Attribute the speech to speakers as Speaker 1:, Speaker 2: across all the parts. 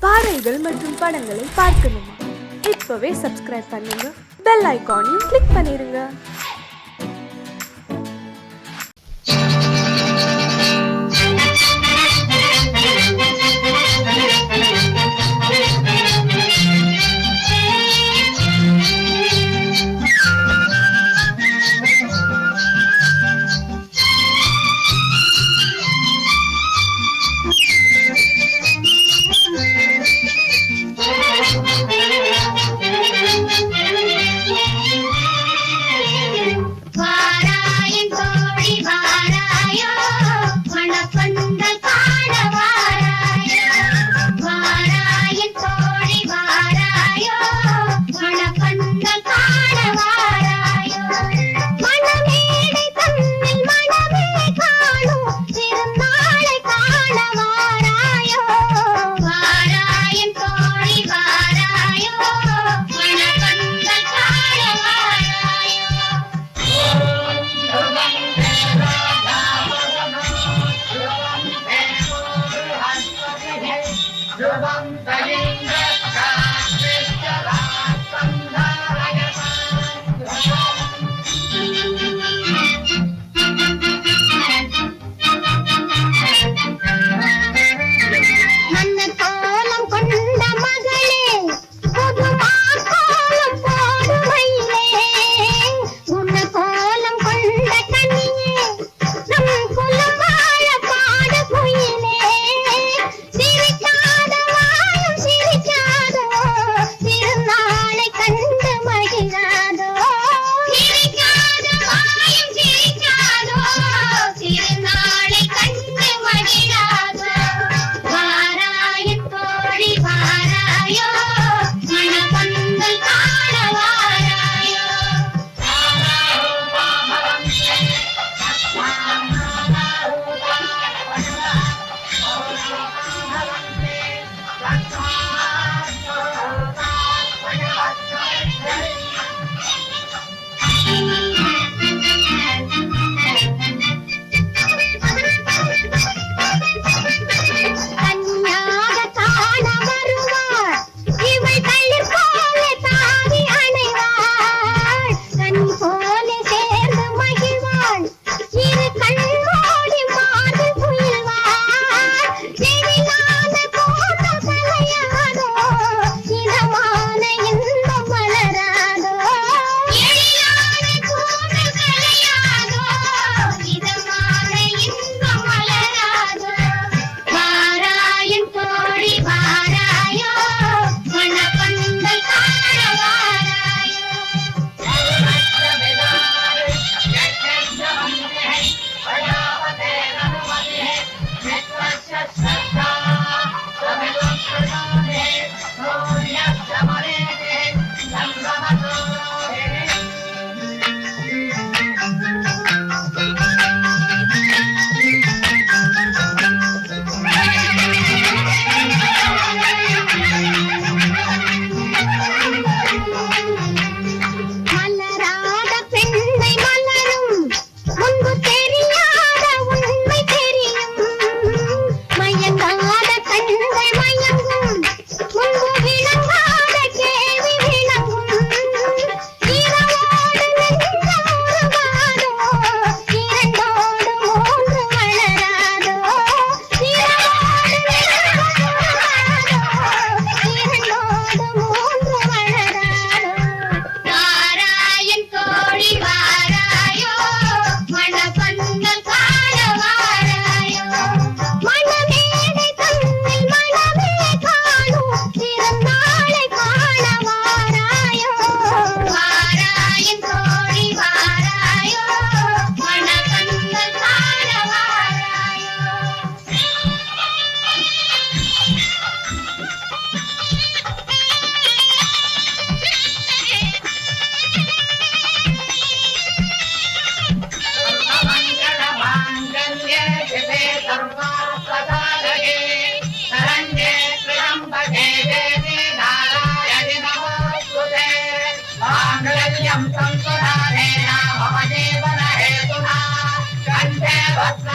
Speaker 1: பாடல்கள் மற்றும் படங்களை பார்க்கணுமா? இப்பவே சப்ஸ்கிரைப் பண்ணுங்க, பெல் ஐகானையும் கிளிக் பண்ணிருங்க.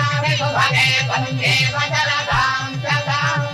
Speaker 2: वन्दे वन्दे वदरदां सदाम्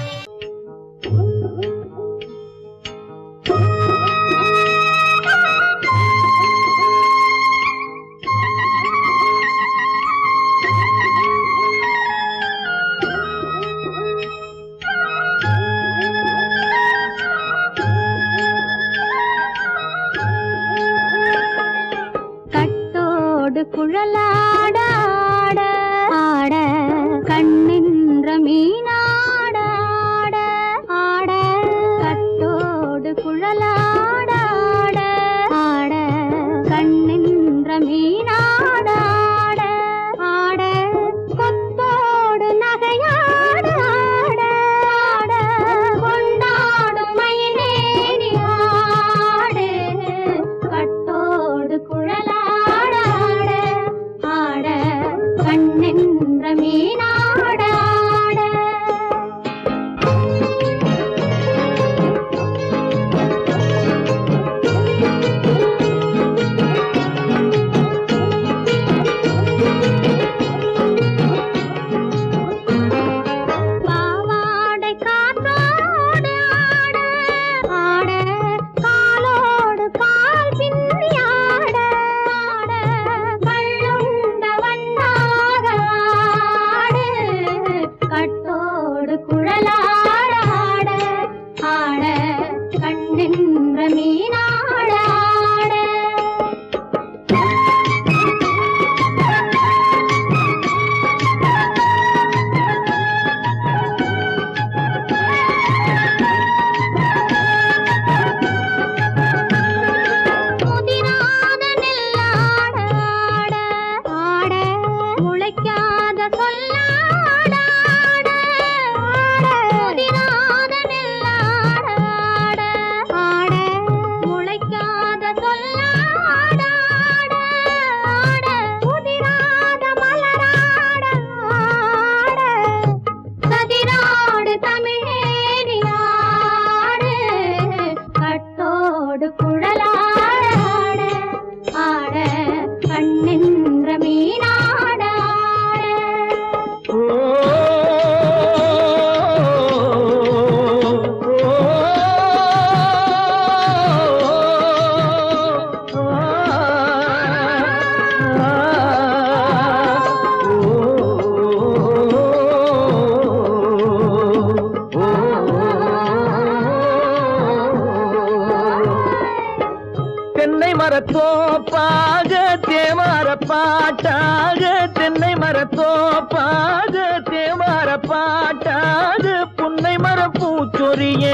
Speaker 2: மரத்தோப்பாக தேவார பாட்டாக தென்னை மரத்தோப்பாக தேவார பாட்டாக புன்னை மரப்பூச்சொரிய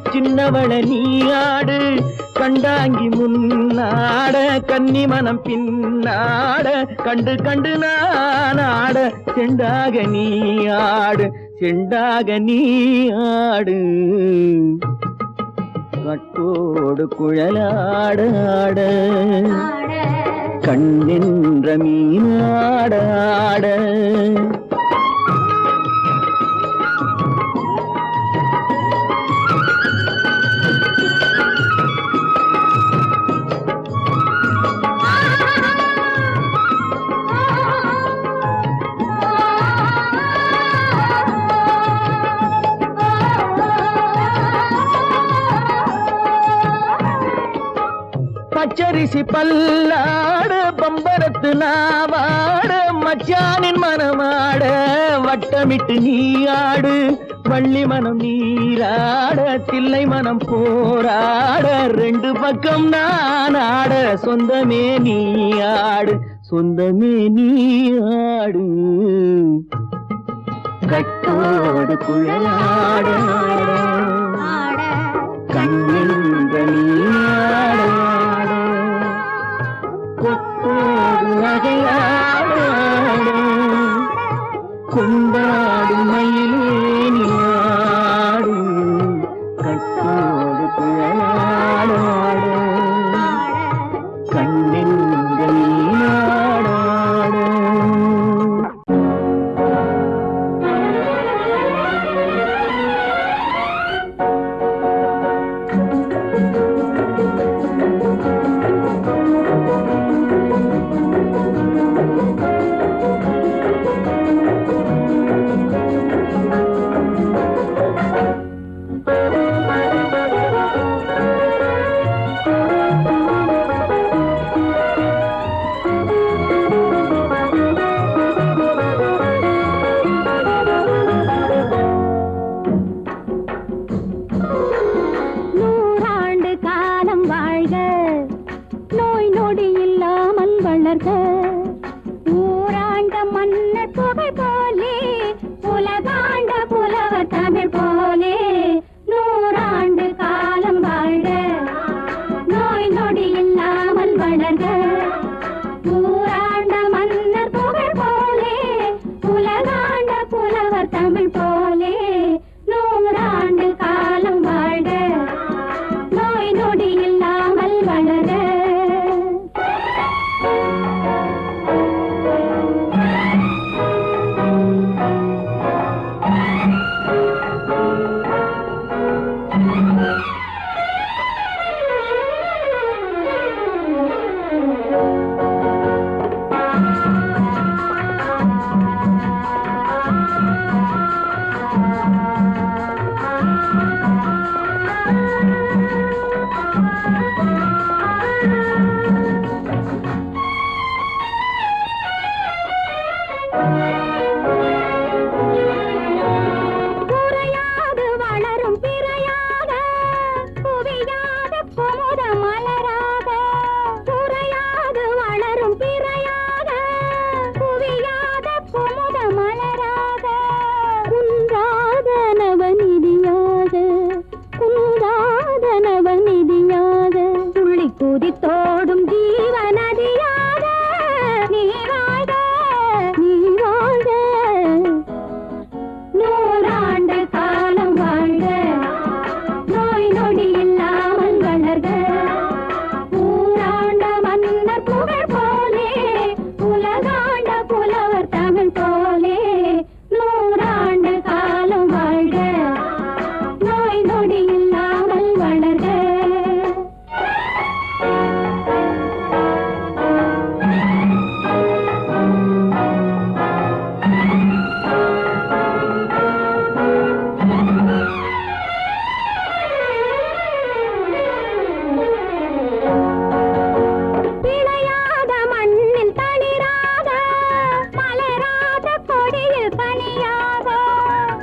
Speaker 2: சின்னவள நீயாடு கண்டாங்கி முன்னாட கன்னி மனம் பின்னாட கண்டு கண்டு நானாட செண்டாக நீயாடு செண்டாக நீயாடு கட்டோடு குழலாடாட கண்ணென்ற மீனாடாட பச்சரிசி பல்லாட பம்பரத்து நாவாட மச்சானின் மனமாட வட்டமிட்டு நீயாடு வள்ளி மனம் நீராட தில்லை மனம் போராட ரெண்டு பக்கம் நானாட சொந்தமே நீயாடு சொந்தமே நீயாடு கட்டோடு குழலாட கண்ணென்ற நீயாட கொத்தோடு நகையாட கொண்டாடு மயிலேனியாடு கட்டோடு குழலாட கண்ணென்ற நீயாட ஊராண்ட மன்னர் புகழ் போலே உலகாண்ட புலவர் தமிழ் போலே நூறாண்டு காலம் வாழ்க நோய் நொடி இல்லாமல் வளர்க ஊராண்ட மன்னர் புகழ் போலே உலகாண்ட புலவர் தமிழ் போலே நூறாண்டு காலம் வாழ்க நோய் நொடி இல்லாமல் வளர்க தோடும் ஜீவநதியாக நீ வாழ்க நீ வாழ்க நூறாண்டு காலம் வாழ்க நோய் நொடி இல்லாமல் வளர்க ஊராண்ட மன்னர் புகழ் போலே உலகாண்ட புலவர் தமிழ் போலே நூறாண்டு காலம் வாழ்க நோய் நொடி இல்லாமல் வளர்க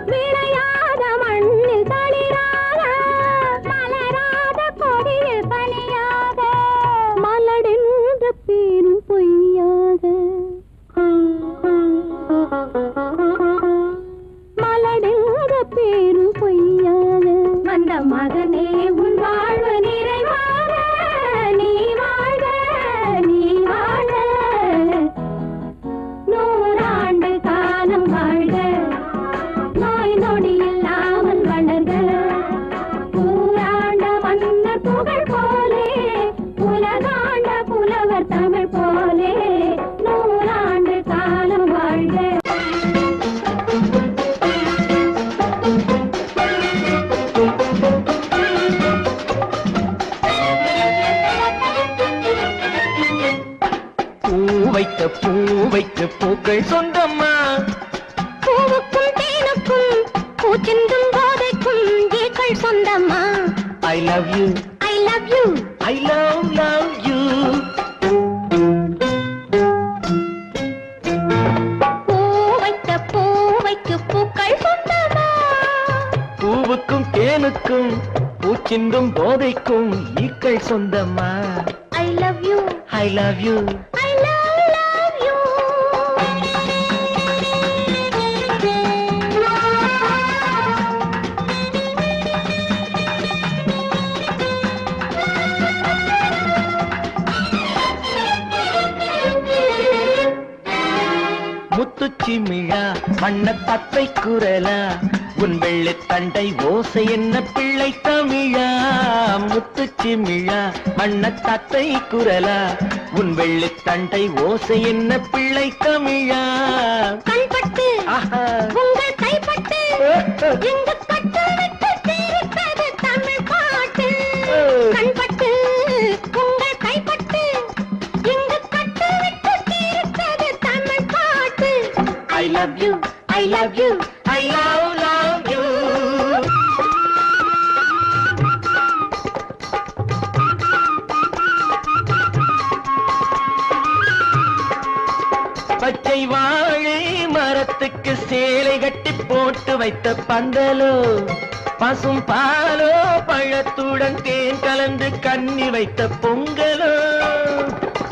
Speaker 2: விளையாத மண்ணில் தளிராக மகனே உன் வாழ்வு நிறைவாக நீ வாழ நீ வாழ நூறாண்டு காலம் வாழ்க நோய் நொடி இல்லாமல் வளர்க ஊராண்ட மன்னர் புகழ் போலே உலகாண்ட புலவர் தமிழ் போலே நூறாண்டு காலம் வாழ்க
Speaker 3: பூ வைக்க பூக்கள் சொந்தம்மா
Speaker 2: பூவுக்கும் தேனுக்கும் பூச்சிந்தும் போதைக்கும் ஈக்கள் சொந்தம்மா
Speaker 3: I love you
Speaker 2: I love you
Speaker 3: I love you
Speaker 2: பூவைக்கு பூக்கள் சொந்தமா
Speaker 3: பூவுக்கும் தேனுக்கும் பூச்சிந்தும் போதைக்கும் ஈக்கள் சொந்தம்மா
Speaker 2: I love you
Speaker 3: I love you
Speaker 2: I love you.
Speaker 3: முத்துச்சிமிழா வண்ண தத்தை குரலா உன் வெள்ளித் தண்டை ஓசை என்ன பிள்ளை தமிழா முத்துச்சிமிழா வண்ண தத்தை குரலா உன் வெள்ளித் தண்டை ஓசை என்ன பிள்ளை தமிழா
Speaker 2: கண்பட்டு
Speaker 3: ஆஹா.
Speaker 2: உங்கள் கைப்பட்டு எங்கு பட்டு விட்டு தீர்த்தது தமிழ் பாட்டு கண்பட்டு உங்கள் கைப்பட்டு எங்கு பட்டு விட்டு தீர்த்தது தமிழ் பாட்டு
Speaker 3: I love you, I love you, I love you. பச்சை வாழை மரத்துக்கு சேலை கட்டி போட்டு வைத்த பந்தலோ பசும் பாலோ பழத்துடன் தேன் கலந்து கண்ணி வைத்த பொங்கலோ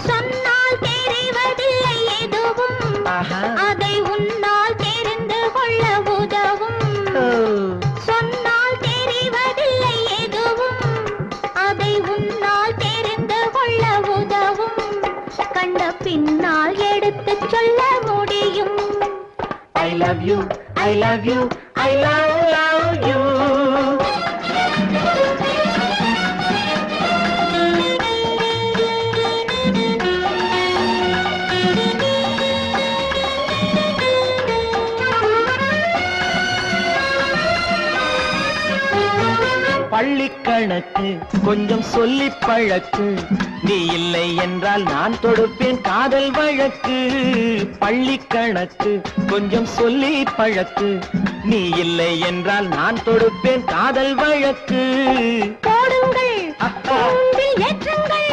Speaker 2: சொன்னால் தெரிவதில்லை எதுவும்
Speaker 3: ஆஹா.
Speaker 2: அதை உன்னால் தெரிந்து கொள்ள உதவும்
Speaker 3: ஓ.
Speaker 2: சொன்னால் தெரிவதில்லை எதுவும் அதை உன்னால் தெரிந்து கொள்ள உதவும் கண்ட பின்னால் எடுத்துச் சொல்ல முடியும்
Speaker 3: I love you, I love you, I love you. பள்ளிக்கணக்கு கொஞ்சம் சொல்லி பழக்கு நீ இல்லை என்றால் நான் தொடுப்பேன் காதல் வழக்கு பள்ளிக்கணக்கு கொஞ்சம் சொல்லி பழக்கு நீ இல்லை என்றால் நான் தொடுப்பேன் காதல் வழக்கு
Speaker 2: போடுங்கள்
Speaker 3: ஆஹா.
Speaker 2: கூண்டில் ஏற்றுங்கள்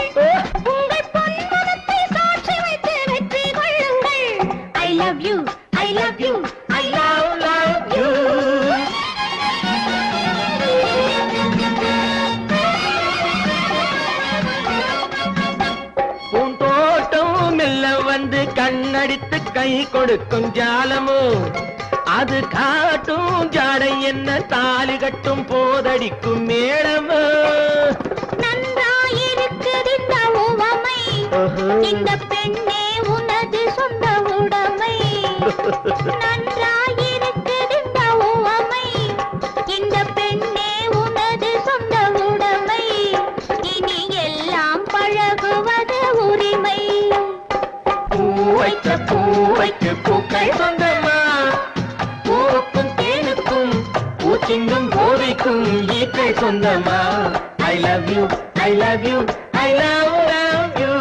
Speaker 2: உங்கள் பொன்மனத்தை சாட்சி வைத்து வெற்றி கொள்ளுங்கள் ஐ love you I love you
Speaker 3: I love you. பூந்தோட்டம் மெல்ல வந்து கண்ணடித்து கை கொடுக்கும் ஜாலமோ அது காட்டும் ஜாடை என்ன தாலி கட்டும் போதடிக்கும் மேளமோ
Speaker 2: நன்றாயிருக்குது இந்த உவமை இந்த பெண்ணே உனது சொந்த உடைமை நன்றாயிருக்குது இந்த உவமை இந்த பெண்ணே உனது சொந்த உடைமை இனி எல்லாம் பழகுவது உரிமை
Speaker 3: பூவைக்கு பூக்கள் சொந்தமா பூவுக்கும் தேனுக்கும் பூச்சிங்கும் போதைக்கும் ஈக்கள் சொந்தமா I love you, I love you, I love you,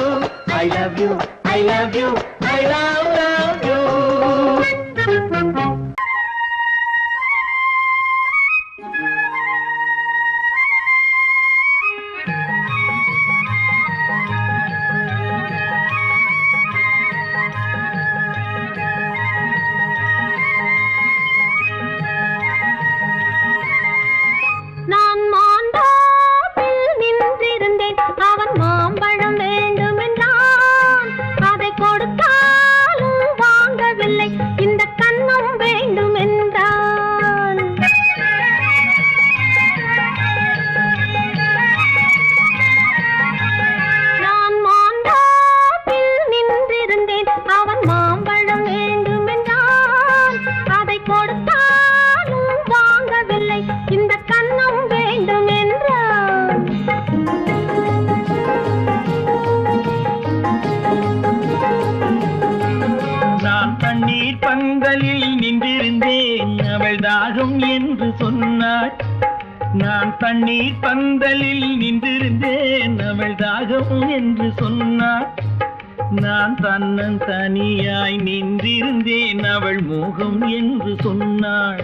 Speaker 3: I love you, I love you, I love you.
Speaker 2: நான் மாண்டாப்பில் நின்றிருந்தேன் அவன் மாம்பழம் வேண்டுமென்றான் அதை கொடுத்தாலும்
Speaker 3: தண்ணீர் பந்தலில் நின்றிருந்தேன் அவள் தாகம் என்று சொன்னாள். நான் தன்னன் தனியாய் நின்றிருந்தேன் அவள் மோகம் என்று சொன்னாள்.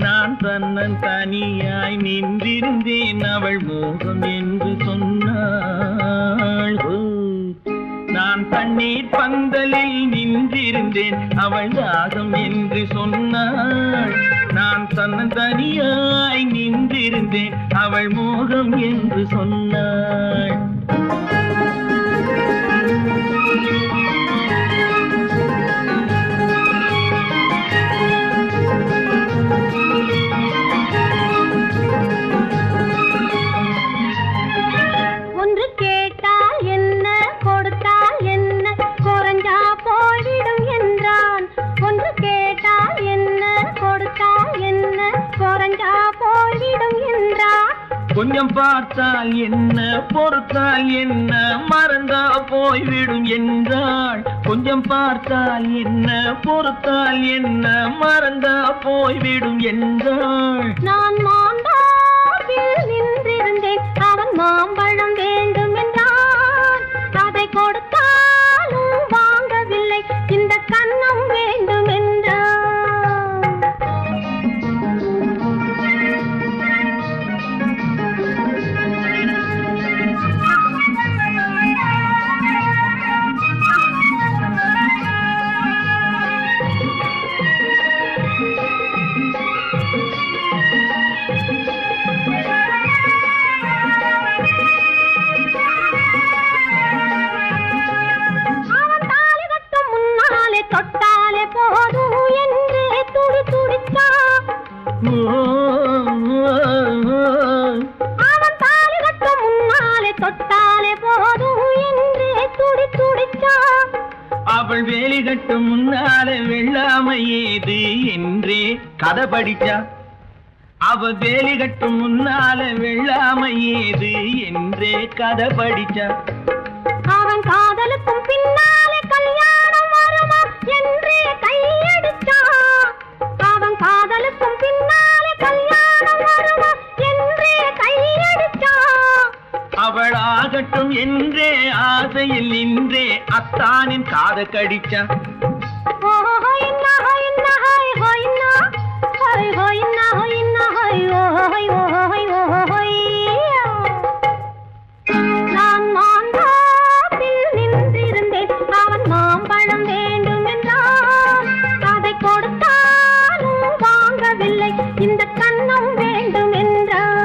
Speaker 3: நான் தன்னன் தனியாய் நின்றிருந்தேன் அவள் மோகம் என்று சொன்னாள். நான் தண்ணீர் பந்தலில் நின்றிருந்தேன் அவள் தாகம் என்று சொன்னாள். நான் தன்னன் தனியாய் நின்றிருந்தேன் அவள் மோகம் என்று சொன்னாள்.
Speaker 2: ஒன்று கேட்டால் என்ன கொடுத்தால் என்ன குறைஞ்சா போய்விடும் என்றான். ஒன்று கேட்டால் என்ன கொடுத்தால் என்ன குறைஞ்சா போய்விடும் என்றான்.
Speaker 3: கொஞ்சம் பார்த்தால் என்ன பொறுத்தால் என்ன மறந்தா போய்விடும் என்றாள். கொஞ்சம் பார்த்தால் என்ன பொறுத்தால் என்ன மறந்தா போய்விடும் என்றாள்.
Speaker 2: நான் மாந்தாவில் நின்றிருந்தேன் அவன் மாம்பழம் வேண்டும் என்றான். அதை கொடுத்தாலும் வாங்கவில்லை இந்த கன்னம் வேண்டும் என்றான். தொட்டாலே போதும் என்றே துடி துடித்தான். அவன் தாலி கட்டும் முன்னாலே தொட்டாலே போதும் என்றே துடி துடித்தான்.
Speaker 3: அவள் வேலி கட்டும் முன்னாலே வெள்ளாமை ஏது என்றே கதை படிச்சா. அவள் வேலி கட்டும் முன்னாலே வெள்ளாமை ஏது என்றே கதை படிச்சா.
Speaker 2: அவன் காதலுக்கும் பின்னாலே கல்யாணம் வருமா என்றே கையடிச்சான். அவன் காதலுக்கும் பின்னாலே கல்யாணம் வருமா என்றே கையடிச்சான்.
Speaker 3: அவள் ஆகட்டும் என்றே ஆசையில் நின்றே அத்தானின் காத கடிச்சா.
Speaker 2: நான் மாந்தாப்பில் நின்றிருந்தேன் அவன் மாம்பழம் வேண்டும் என்றான். அதை கொடுத்தாலும் வாங்கவில்லை இந்த கன்னம் வேண்டும் என்றான்.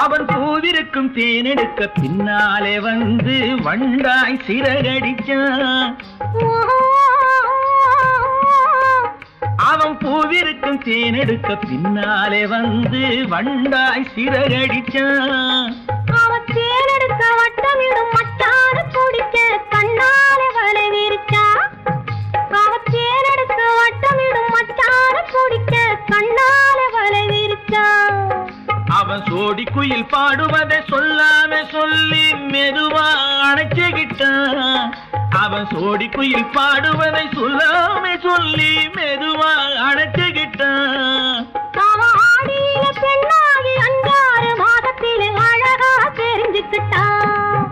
Speaker 3: அவன் பூவிருக்கும் தேனெடுக்க பின்னாலே வந்து வண்டாய் சிறகடிச்சான். அவன் பூவிருக்கும் தேனெடுக்க பின்னாலே வந்து வண்டாய் சிறகடிச்சான்.
Speaker 2: அவன் தேனெடுக்க வட்டமிடும் மட்டாறு குடிக்க கண்ணாலே வலை விரிச்சா. அவன் தேனெடுக்க வட்டமிடும் மட்டாறு குடிக்க கண்ணாலே வலை விரிச்சா.
Speaker 3: அவன் சோடி குயில் பாடுவதை சொல்லாம சொல்லி மெதுவா அணைச்சுக்கிட்டான். அவன் சோடி குயில் பாடுவதை சொல்லாம சொல்லி மெதுவா அணைச்சுக்கிட்டான்.
Speaker 2: அவன் ஆடியில பெண்ணாகி 5-6 மாதத்திலே அழகா தெரிஞ்சுக்கிட்டான்.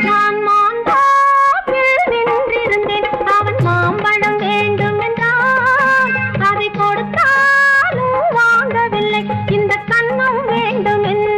Speaker 2: நான் மாந்தாப்பில் நின்றிருந்தேன் அவன் மாம்பழம் வேண்டும் என்றான். அதை கொடுத்தாலும் வாங்கவில்லை இந்த கன்னம் வேண்டும் என்றான்.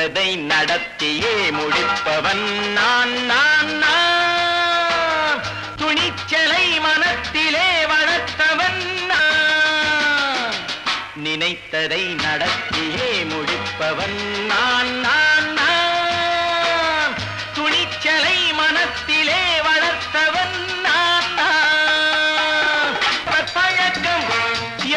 Speaker 3: நினைத்ததை நடத்தியே முடிப்பவன் நான் நான் நான். துணிச்சலை மனத்திலே வளர்த்தவன் நான். நினைத்ததை நடத்தியே முடிப்பவன் நான் நான் நான். துணிச்சலை மனத்திலே வளர்த்தவன் நான் நான். பழக்கம்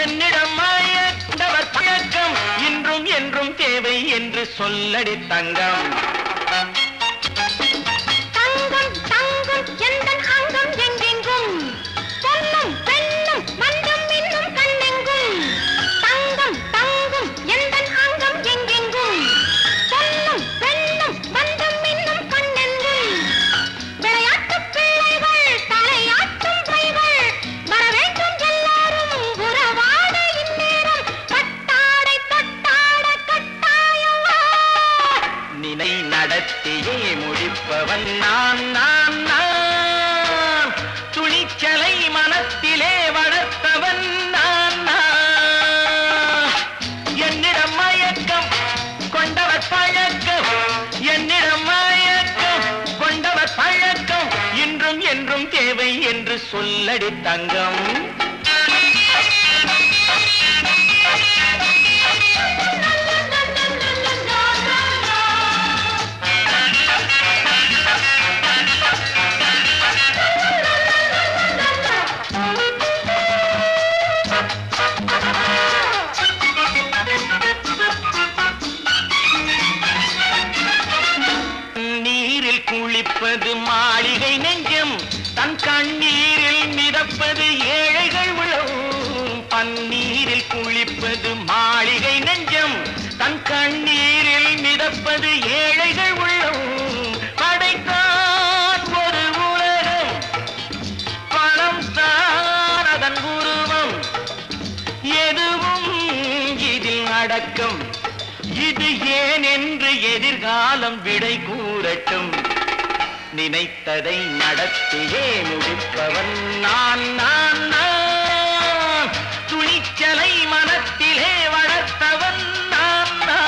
Speaker 3: என்னிடம் மயந்தவர் பழக்கம் இன்றும் என்றும் தேவை என்று சொல்லடி தங்கம்.
Speaker 2: தங்கம் தங்கம் எந்தன் அங்கம் எங்கெங்கும் பொன்னும் பெண்ணும் மன்றும் இன்னும் கண்ணெங்கும். தங்கம் தங்கம் எந்தன் அங்கம் எங்கெங்கும் பொன்னும் பெண்ணும் மன்றும் இன்னும் கண்ணெங்கும். விளையாட்டு பிள்ளைகள் தலையாட்டும் பைகள் வர வேண்டும் எல்லாரும் உறவாட இந்நேரம் பட்டாடை தொட்டாட கட்டாயவா.
Speaker 3: நினை நடத்தியே முடிப்பவன் நான் நான் நான். துணிச்சலை மனத்திலே வளர்த்தவன் நான் நான். என்னிடம் மயக்கம் கொண்டவர் பழக்கம் என்னிடம் மயக்கம் கொண்டவர் பழக்கம் இன்றும் என்றும் தேவை என்று சொல்லடி தங்கம். நீரில் குளிப்பது மாளிகை நெஞ்சம் தன் கண்ணீரில் மிதப்பது ஏழைகள் உளம். பன்னீரில் குளிப்பது மாளிகை நெஞ்சம் தன் கண்ணீரில் மிதப்பது ஏழைகள் உள்ளம். படைத்தான் ஒரு உலகம் பணம் தான் அதன் உருவம். எதுவும் இதில் அடக்கம். இது ஏன் என்று எதிர்காலம் விடை கூறட்டும். நினைத்ததை நடத்தியே முடிப்பவன் நான் நான் நான். துணிச்சலை மனத்திலே வளர்த்தவன் நான் நான்.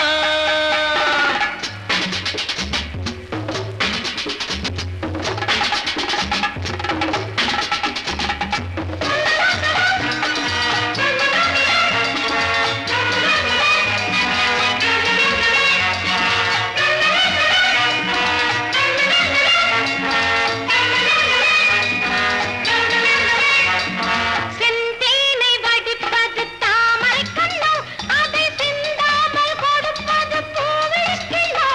Speaker 2: செந்தேனை வடிப்பது தாமரை கண்ணோ அதை சிந்தாமல் கொடுப்பது பூவிழிக்கிழோ.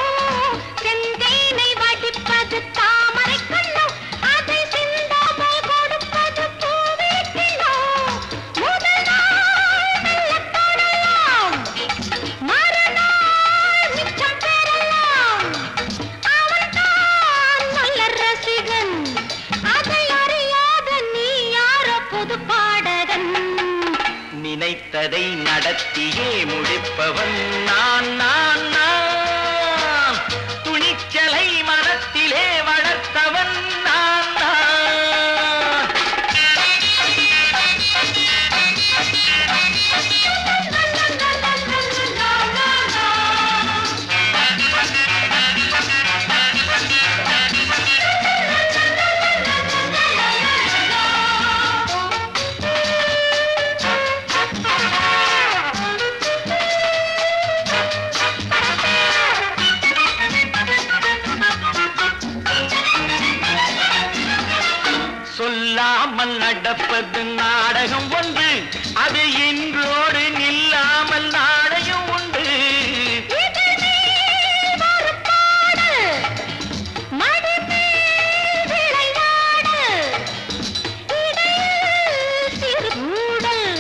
Speaker 2: செந்தேனை வடிப்பது தாமரை கண்ணோ அதை சிந்தாமல் கொடுப்பது பூவிழிக்கிழோ. முதல் நாள் மெல்லத் தொடலாம் மறுநாள் மிச்சம் பெறலாம். அவன்தான் நல்ல ரசிகன் அதை அறியாத நீ யாரோ புது பாடகன்.
Speaker 3: நினைத்ததை நடத்தியே முடிப்பவன் நான் நான் நான். துணிச்சலை மனத்திலே வளர்த்தவன் நான் நான். சொல்லாமல் நடப்பது நாடகம் ஒன்று. அது இன்றோடு நில்லாமல் நாடையும் உண்டு.
Speaker 2: இதழ் மேல் ஒரு பாடு, மடி மேல் விளையாடு, இடையில் சிறு கூடல்.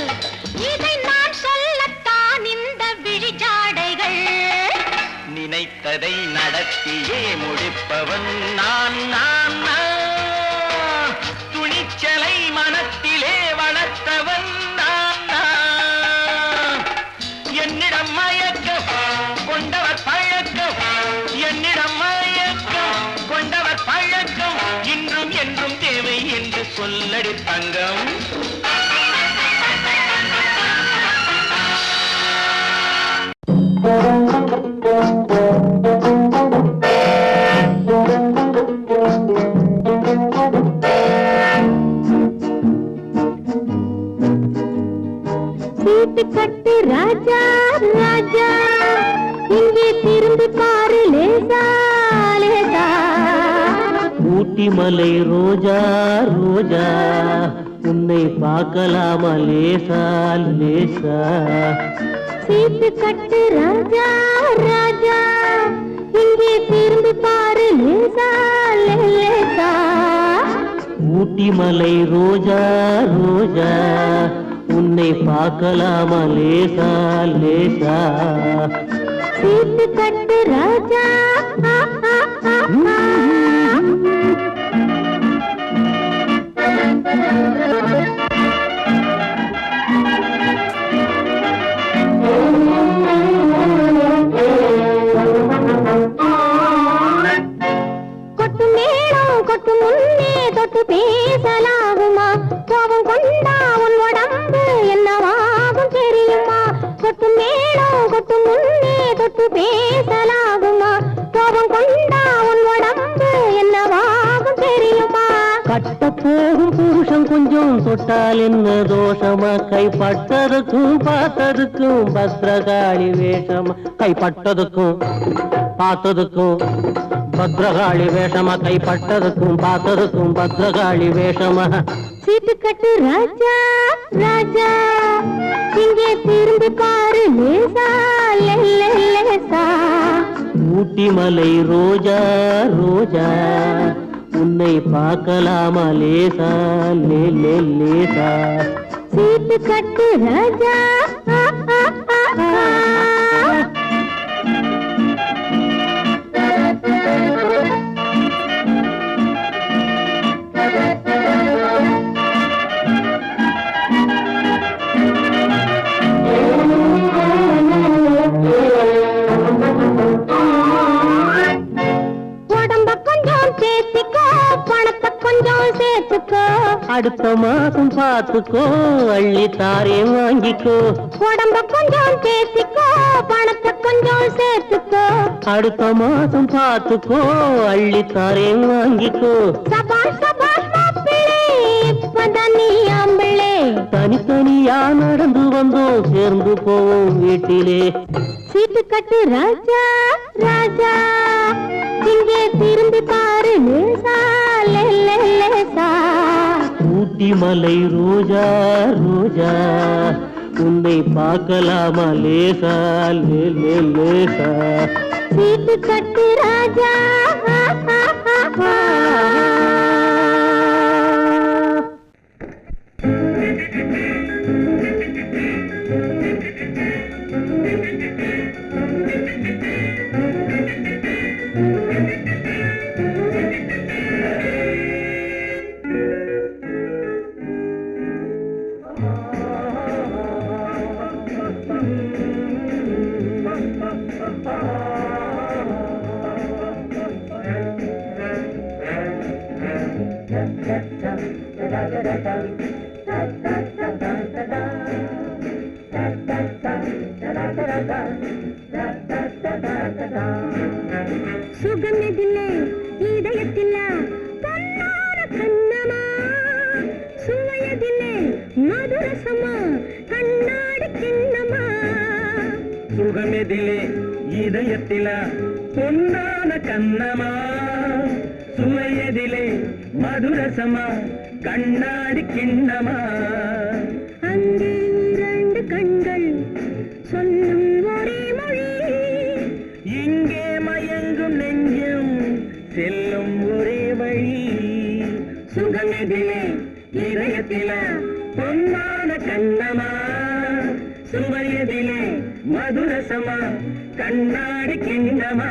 Speaker 2: இதை நான் சொல்லத்தான் இந்த விழிஜாடைகள்.
Speaker 3: நினைத்ததை நடத்தியே முடிப்பவன் நான் நான் நான். துணிச்சலை மனத்திலே வளர்த்தவன் நான் நான். என்னிடம் மயக்கம் கொண்டவர் பழக்கம் என்னிடம் மயக்கம் கொண்டவர் பழக்கம் இன்றும் என்றும் தேவை என்று சொல்லடி தங்கம்.
Speaker 2: கட்டு ராஜா ராஜா இங்கே திரும்பி பாரு லேசா லேசா
Speaker 3: ஊட்டி மலை ரோஜா ரோஜா உன்னை பார்க்கலாமா லேசா லேசா
Speaker 2: சீட்டு கட்டு ராஜா ராஜா இங்கே திரும்பி பாரு லேசா லேசா
Speaker 3: ஊட்டி மலை ரோஜா ரோஜா உன்னை பார்க்கலாமா லேசா லேசா
Speaker 2: சீட்டு கட்டு ராஜா கொட்டு மேளம் கொட்டு முன்னே தொட்டு பேசலாகுமா கோபம் கொண்டா உன் உடம்பு என்னவாகும் தெரியுமா கொட்டு மேளம் கொட்டு முன்னே தொட்டு பேசலாகுமா கோபம் கொண்டா உன் உடம்பு என்னவாகும் தெரியுமா
Speaker 3: கட்ட போகும் புருஷன் கொஞ்சம் தொட்டால் என்ன தோஷமா கைப்பட்டதுக்கும் பார்த்ததுக்கும் பத்ரகாளி வேஷமா கைப்பட்டதுக்கும் பார்த்ததுக்கும் பத்ரகாளி வேஷமா கைப்பட்டதுக்கும் பார்த்ததுக்கும் பத்ரகாளி வேஷமா
Speaker 2: சீட்டு கட்டு ராஜா ராஜா இங்கே திரும்பி பாரு லேசா லேசா
Speaker 3: ஊட்டி மலை ரோஜா ரோஜா உன்னை பார்க்கலாமா லேசா லேசா
Speaker 2: சீட்டு கட்டு ராஜா உடம்ப கொஞ்சம் சேர்த்துக்கோ பணத்தை கொஞ்சம் சேர்த்துக்கோ
Speaker 3: அடுத்த மாசம் பார்த்துக்கோ அள்ளி தாரே வாங்கிக்கோ
Speaker 2: உடம்ப கொஞ்சம் சேர்த்துக்கோ பணத்தை கொஞ்சம் சேர்த்துக்கோ
Speaker 3: அடுத்த மாசம் பார்த்துக்கோ அள்ளி தாரே வாங்கிக்கோ
Speaker 2: சபாஷ் சபாஷ் மாப்பிள்ளை இப்பதான் நீ ஆம்பிள்ளை
Speaker 3: தனித்தனியா நடந்து வந்தோம் சேர்ந்து போவோம் வீட்டிலே
Speaker 2: சீட்டு கட்டு ராஜா ராஜா இங்கே திரும்பி பாரு லேசா லேசா
Speaker 3: ஊட்டி மலை ரோஜா ரோஜா உன்னை பார்க்கலாமா லேசா லேசா
Speaker 2: சீட்டு கட்டு ராஜா சுகமெதில்லை இதயத்தில்ல பொன்னான கண்ணமா சுவையதில்லை மதுரசமா கண்ணாடி கிண்ணமா
Speaker 3: சுகமெதிலே இதயத்தில பொன்னான கண்ணமா சுவையதிலே மதுரசமா கண்ணாடி கிண்ணமா
Speaker 2: அங்கே இரண்டு கண்கள் சொல்லும் ஒரே மொழி
Speaker 3: இங்கே மயங்கும் நெஞ்சும் செல்லும் ஒரே வழி சுகமெதிலே இதயத்தில பொன்னான கண்ணமா சுவையதிலே மதுரசமா கண்ணாடி கிண்ணமா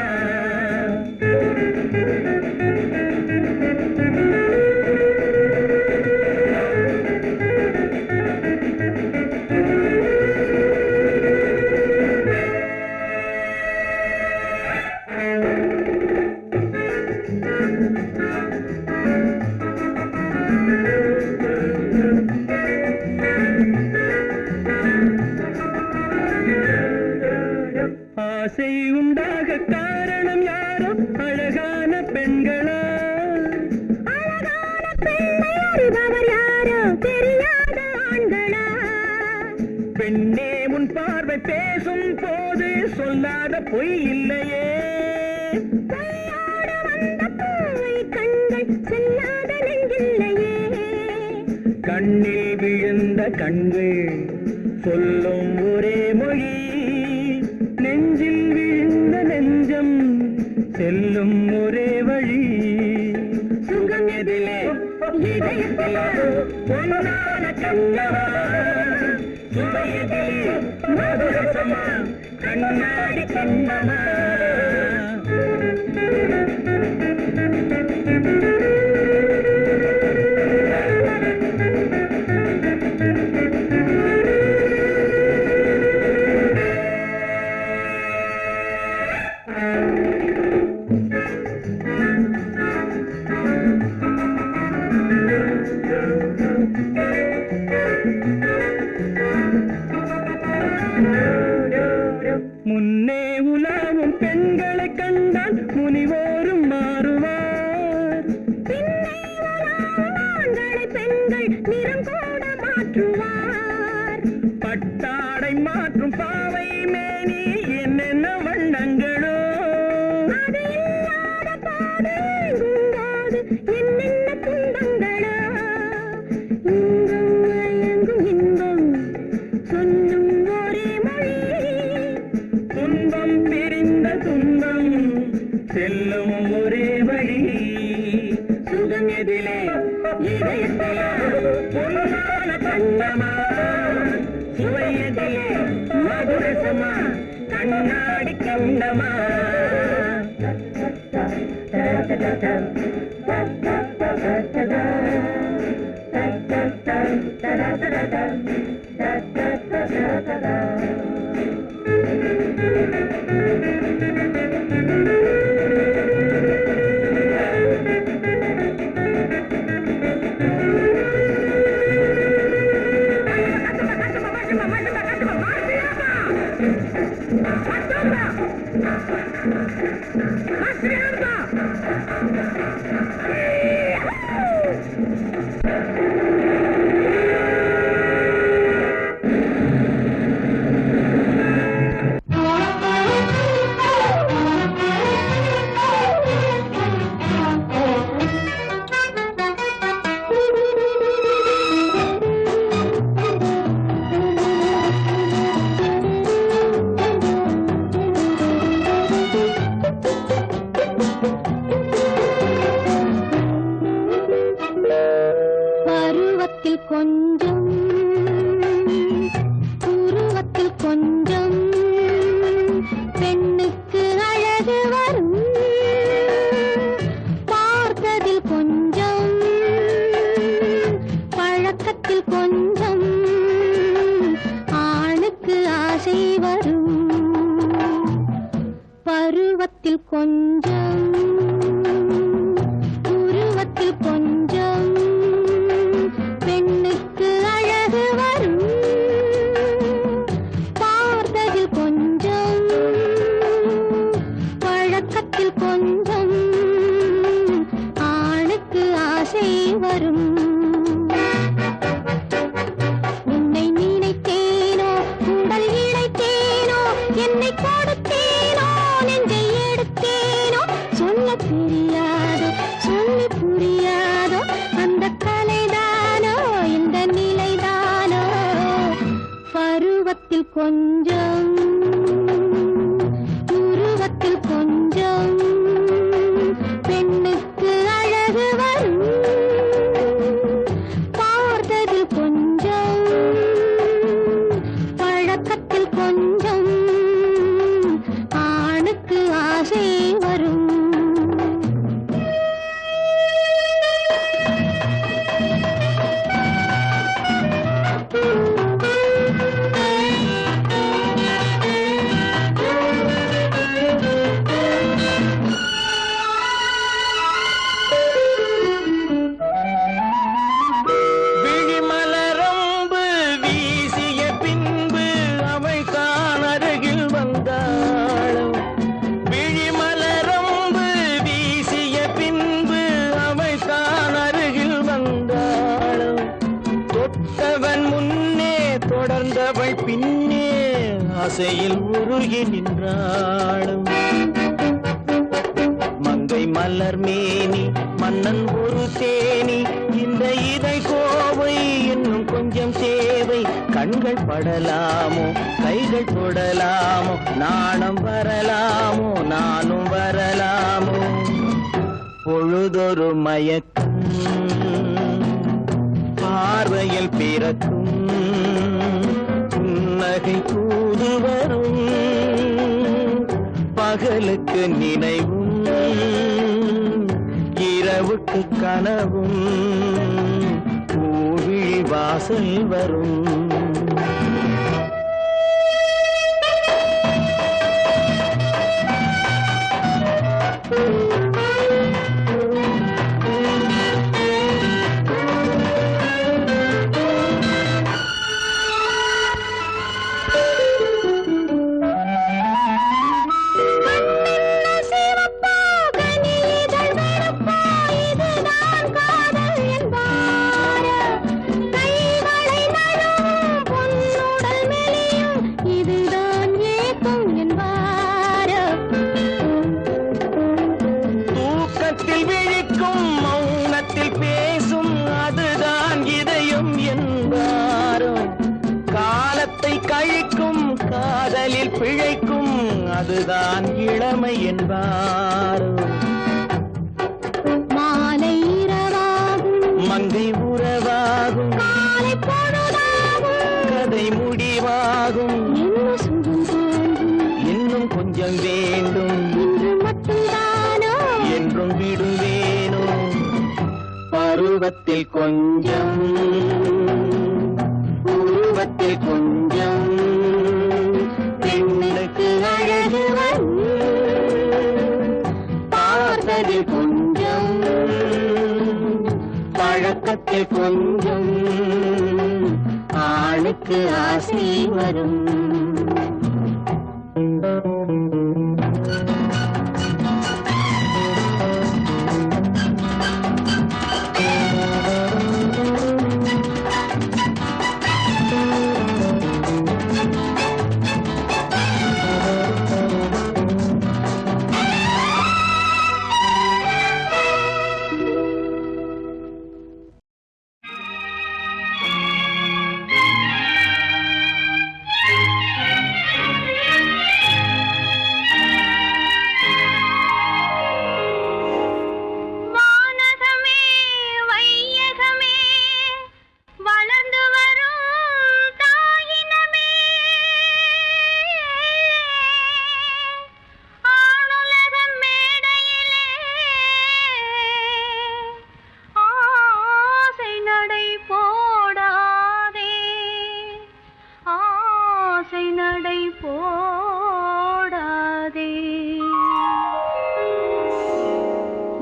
Speaker 3: ஆசை உண்டாக காரணம் யாரோ அழகான பெண்களா
Speaker 2: அழகான பெண்ணை அறிபவர் யாரோ தெரியாத ஆண்களா
Speaker 3: பெண்ணே முன் பார்வை பேசும் போது சொல்லாத பொய் இல்லையே.
Speaker 2: கையோடு வந்த பூவை கண்கள் செல்லாத நெஞ்சில்லையே.
Speaker 3: கண்ணில் விழுந்த கண்கள் சொல்லும் ஒரே மொழி, நெஞ்சில் விழுந்த நெஞ்சம் செல்லும் ஒரே வழி. சுகம் எதிலே இதயத்திலே பொன்னான கண்ணவா, சுவையதிலே மதுரசமா கண்ணாடி கண்ணமா. முன்னே உலாவும் பெண்களை கண்டால் முனிவோரும் மாறுவார்.
Speaker 2: பின்னே உலாவும் ஆண்களை பெண்கள் நிறம் கூட மாற்றுவார்.
Speaker 3: பட்டாடை மாற்றும் பாவை மேனி என்னென்ன வண்ணங்களோ,
Speaker 2: அது இல்லாத பாடு எங்கும்போது என்னென்ன துன்பங்களோ. இன்பம் மயங்கும் இன்பம் சொல்லும் ஒரே மொழி,
Speaker 3: துன்பம் பிரிந்த துன்பம் செல்லும் ஒரே வழி. சுகம் எதிலே இதயத்திலே பொன்னான கண்ணமா, சுவையதிலே மதுரசமா கண்ணாடி கண்ணமா.
Speaker 2: பருவத்தில் கொஞ்சம் உருவத்தில் கொஞ்சம் பெண்ணுக்கு அழகு வரும். பார்த்ததில் கொஞ்சம் பழக்கத்தில் கொஞ்சம் ஆணுக்கு ஆசை வரும். பருவத்தில் கொஞ்சம் உருவத்தில் கொஞ்சம் பெண்ணுக்கு அழகு வரும். பார்த்ததில் கொஞ்சம் பழக்கத்தில் கொஞ்சம் ஆணுக்கு ஆசை வரும். உன்னை நினைத்தேனோ உடல் இழைத்தேனோ என்னை கொடுத்தேனோ நெஞ்சை எடுத்தேனோ சொல்ல தெரியாதோ சொல்லி புரியாதோ அந்த கலைதானோ இந்த நிலைதானோ. பருவத்தில் கொஞ்சம் உருவத்தில் கொஞ்சம் பெண்ணுக்கு அழகு வரும். பார்த்ததில் கொஞ்சம் பழக்கத்தில் கொஞ்சம் ஆணுக்கு ஆசை வரும்.
Speaker 3: விழிமலரம்பு வீசிய பின்பு அவை காண ஆசையில் உருகி நின்றாளும் மங்கை மலர் மேனி மன்னன் ஒரு தேனி இந்த இதை கோவை இன்னும் கொஞ்சம் தேவை கண்கள் படலாமோ கைகள் தொடலாமோ நாணம் வரலாமோ நானும் வரலாமோ பொழுதொரு மயக்கம் பார்வையில் பிறக்கும் புன்னகை தூது வரும் பகலுக்கு நினைவும் இரவுக்கு கனவும் பூவிழி வாசல் வரும் கழிக்கும் காதலில் பிழைக்கும் அதுதான் இளமை என்பார்
Speaker 2: மாலை இரவாகும்
Speaker 3: மங்கை உறவாகும்
Speaker 2: காலை பொழுதாகும்
Speaker 3: கதை முடிவாகும்
Speaker 2: என்ன சுகம் தோன்றும்
Speaker 3: இன்னும் கொஞ்சம் வேண்டும்
Speaker 2: இன்று மட்டும்தானோ
Speaker 3: என்றும் விடுவேனோ பருவத்தில் கொஞ்சம் உருவத்தில் கொஞ்சம் பெண்ணுக்கு அழகு வரும் பார்த்ததில் கொஞ்சம் பழக்கத்தில் கொஞ்சம் ஆணுக்கு ஆசை வரும்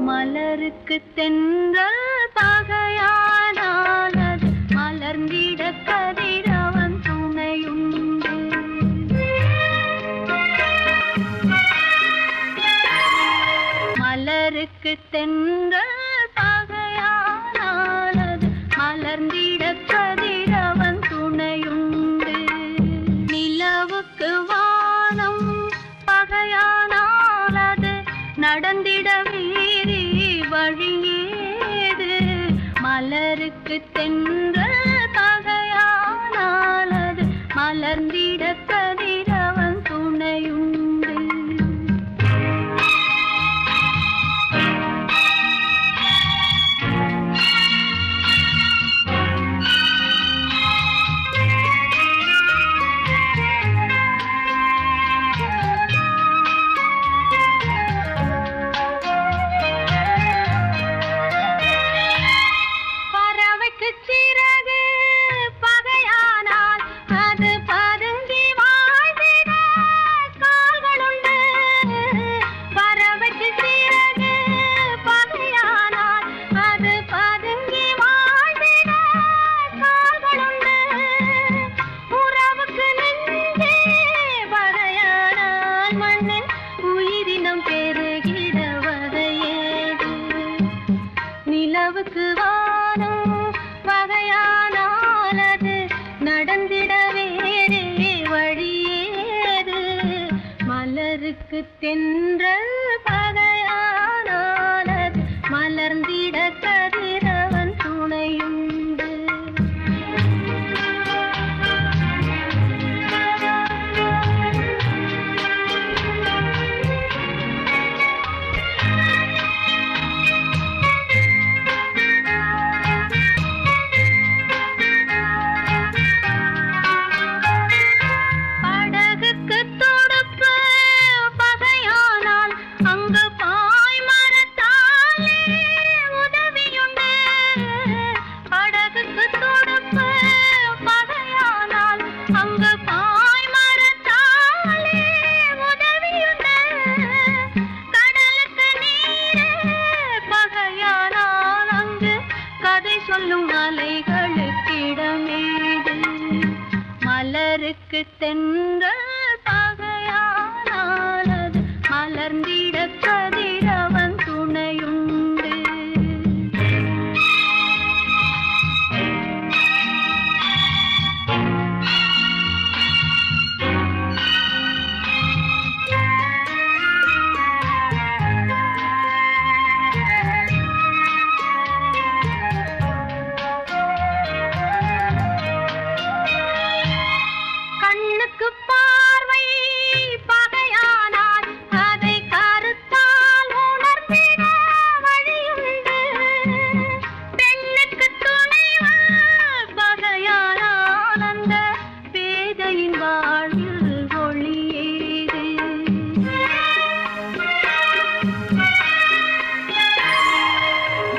Speaker 2: மலருக்கு தென்றல் பகையானால் அது மலர்ந்திட கதிரவன் துணையுண்டு மலருக்கு தென்றல் பகையானால் அது மலர்ந்திட கதிரவன் துணையுண்டு நிலவுக்கு வானம் பகையானால் அது நடந்திட வீரி வழியேது மலருக்கு தென்றல் பகையானால் அது மலர்ந்திட கதிரவன் துணையுண்டு பறவைக்கு சிறகு மலருக்கு தென்றல் பகையானானது மலர்ந்திட கதிரவன் துணையுண்டு. மலருக்கு தென்றல் பகையானானது மலர்ந்திட கதிரவன் துணையுண்டு.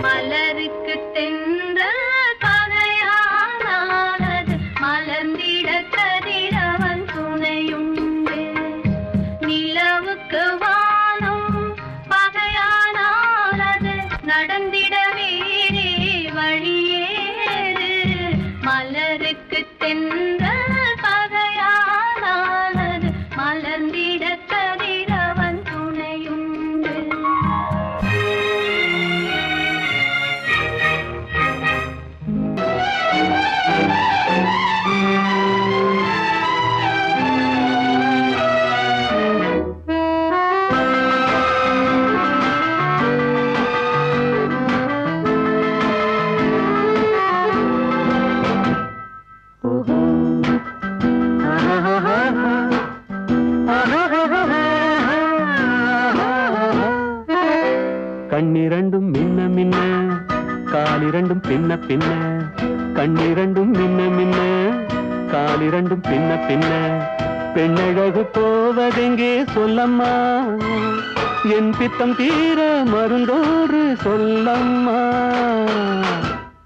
Speaker 2: மலருக்கு தென்றல் பகையானானது மலர்ந்திட கதிரவன் துணையுண்டு. நிலவுக்கு வானம் பகையானானது நடந்திட வேறே வழியேது. மலருக்கு தென்றல் பகையானானது மலர்ந்திட கதிரவன் துணையுண்டு.
Speaker 3: கண்ணிரண்டும் மின்ன மின்ன காலிரண்டும் பின்ன பின்ன. கண்ணிரண்டும் மின்ன மின்ன காலிரண்டும் பின்ன பின்ன. பெண்ணழகு போவதெங்கே சொல்லம்மா, என் பித்தம் தீர மருந்தோடு சொல்லம்மா.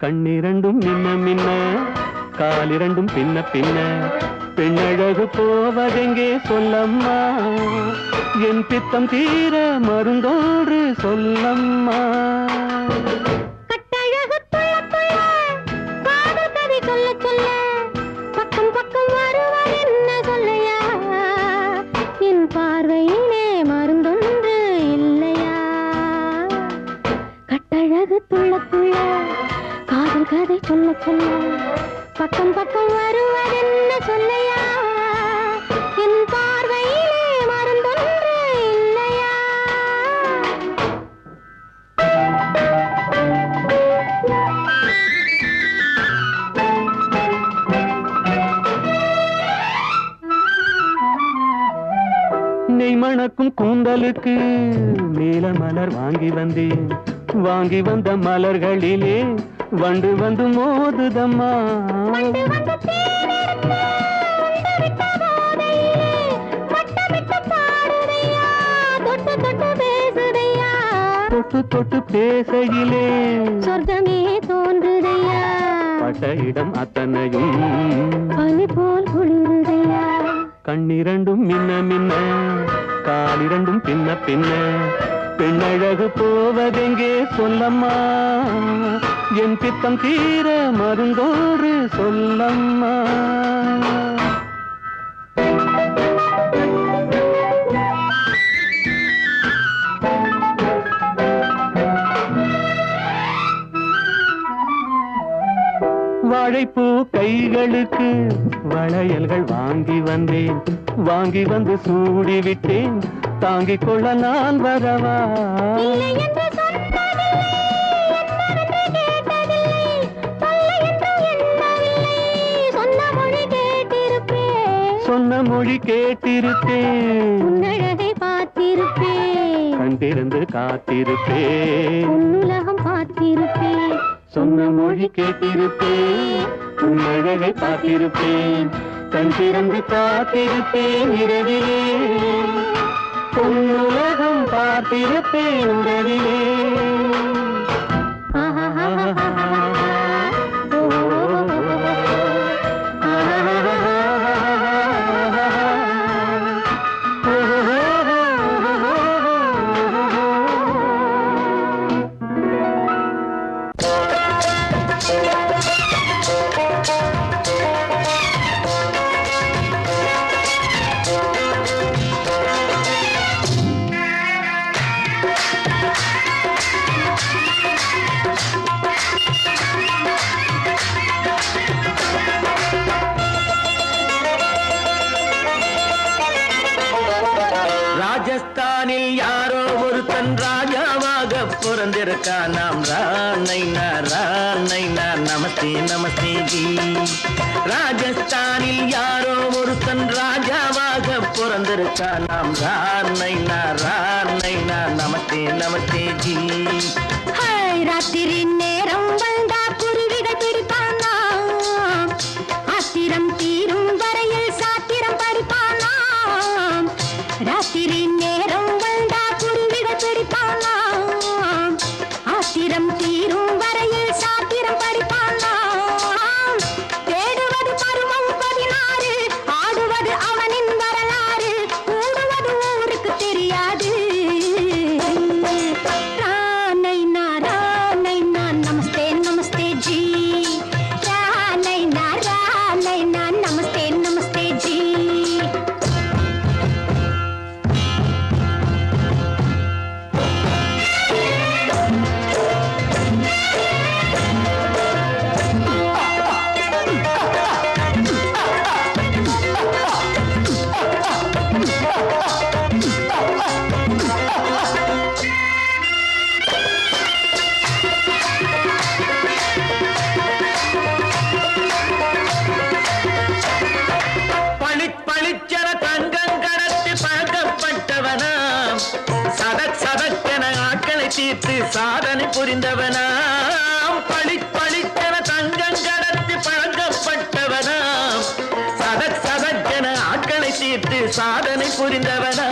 Speaker 3: கண்ணிரண்டும் மின்ன மின்ன காலிரண்டும் பின்ன பின்ன. பெண்ணழகு போவதெங்கே சொல்லம்மா, என் பித்தம் தீர மருந்தோடு சொல்லம்மா.
Speaker 2: கட்டழகு துள்ள துள்ள காதல் கதை சொல்ல சொல்ல பக்கம் பக்கம் வருவார் என்ன சொல்லையா. என் பார்வையிலே மருந்தொன்று இல்லையா. கட்டழகு துள்ள துள்ள காதல் கதை சொல்ல சொல்ல பக்கம் பக்கம் வருவார் என்ன சொல்லையா. என் பார்வையிலே மருந்தொன்று இல்லையா.
Speaker 3: நெய் மணக்கும் கூந்தலுக்கு நீல மலர் வாங்கி வந்தேன். வாங்கி வந்த மலர்களிலே வண்டு வந்து மோதுதம்மா. தொட்டு தொட்டு பேசையிலே
Speaker 2: சொர்க்கமே தோன்றுதையா.
Speaker 3: பட்ட இடம் அத்தனையும்
Speaker 2: பனி போல் குளிருதையா.
Speaker 3: கண்ணிரண்டும் மின்ன மின்ன காலிரண்டும் பின்ன பின்ன. பெண்ணழகு போவதெங்கே சொல்லம்மா, என் பித்தம் தீர மருந்தோடு சொல்லம்மா. வாழைப்பூ கைகளுக்கு வளையல்கள் வாங்கி வந்தேன். வாங்கி வந்து சூடி விட்டேன். தாங்கிக் கொள்ள நான் வரவா?
Speaker 2: இல்லை என்று சொன்னதில்லை, என்னவென்று கேட்டதில்லை, தொல்லை என்று எண்ணவில்லை, சொன்ன மொழி கேட்டிருப்பேன்,
Speaker 3: சொன்ன மொழி கேட்டிருப்பேன்,
Speaker 2: உன்னழகை பார்த்திருப்பேன்,
Speaker 3: கண் திறந்து காத்திருப்பேன்,
Speaker 2: உன்னுலகம் பார்த்திருப்பேன்,
Speaker 3: சொன்ன மொழி கேட்டிருப்பேன், உன்னழகை பார்த்திருப்பேன், கண் திறந்து காத்திருப்பேன், இரவிலே உன்னுலகம் பார்த்திருப்பேன், இரவிலே. ராஜஸ்தானில் யாரோ ஒருத்தன் ராஜாவாக பிறந்திருக்கான். நாம் ராணைனா ராணைனா நமஸ்தே நமஸ்தே ஜி. ராஜஸ்தானில் யாரோ ஒருத்தன் ராஜாவாக பிறந்திருக்கான். நாம் ராணைனா ராணைனா நமஸ்தே நமஸ்தே ஜி.
Speaker 2: ராத்திரி நேரம் வந்தா குருவிகள் பிடிப்பானா, ஆத்திரம் தீரும் வரையில் சாத்திரம் படிப்பானா. ராத்திரி நேரம் வந்தா குருவிகள் பிடிப்பானா, ஆத்திரம் தீரும் வரையில் சாத்திரம் படிப்பானா. தேடுவது பருவம் 16, ஆடுவது அவனின் வரலாறு, கூடுவது ஊருக்கு தெரியாது. நமஸ்தே நமஸ்தே ஜி, ராணைனா ராணைனா நமஸ்தே நமஸ்தே ஜி.
Speaker 3: பளிச்சென தங்கம் கடத்தி பழக்கப்பட்டவனாம், சதக் சதக்கென ஆட்களை தீர்த்து சாதனை புரிந்தவனாம். பளிச்சென தங்கம் கடத்தி பழக்கப்பட்டவனாம், சதக் சதக்கென ஆட்களை தீர்த்து சாதனை புரிந்தவனாம்.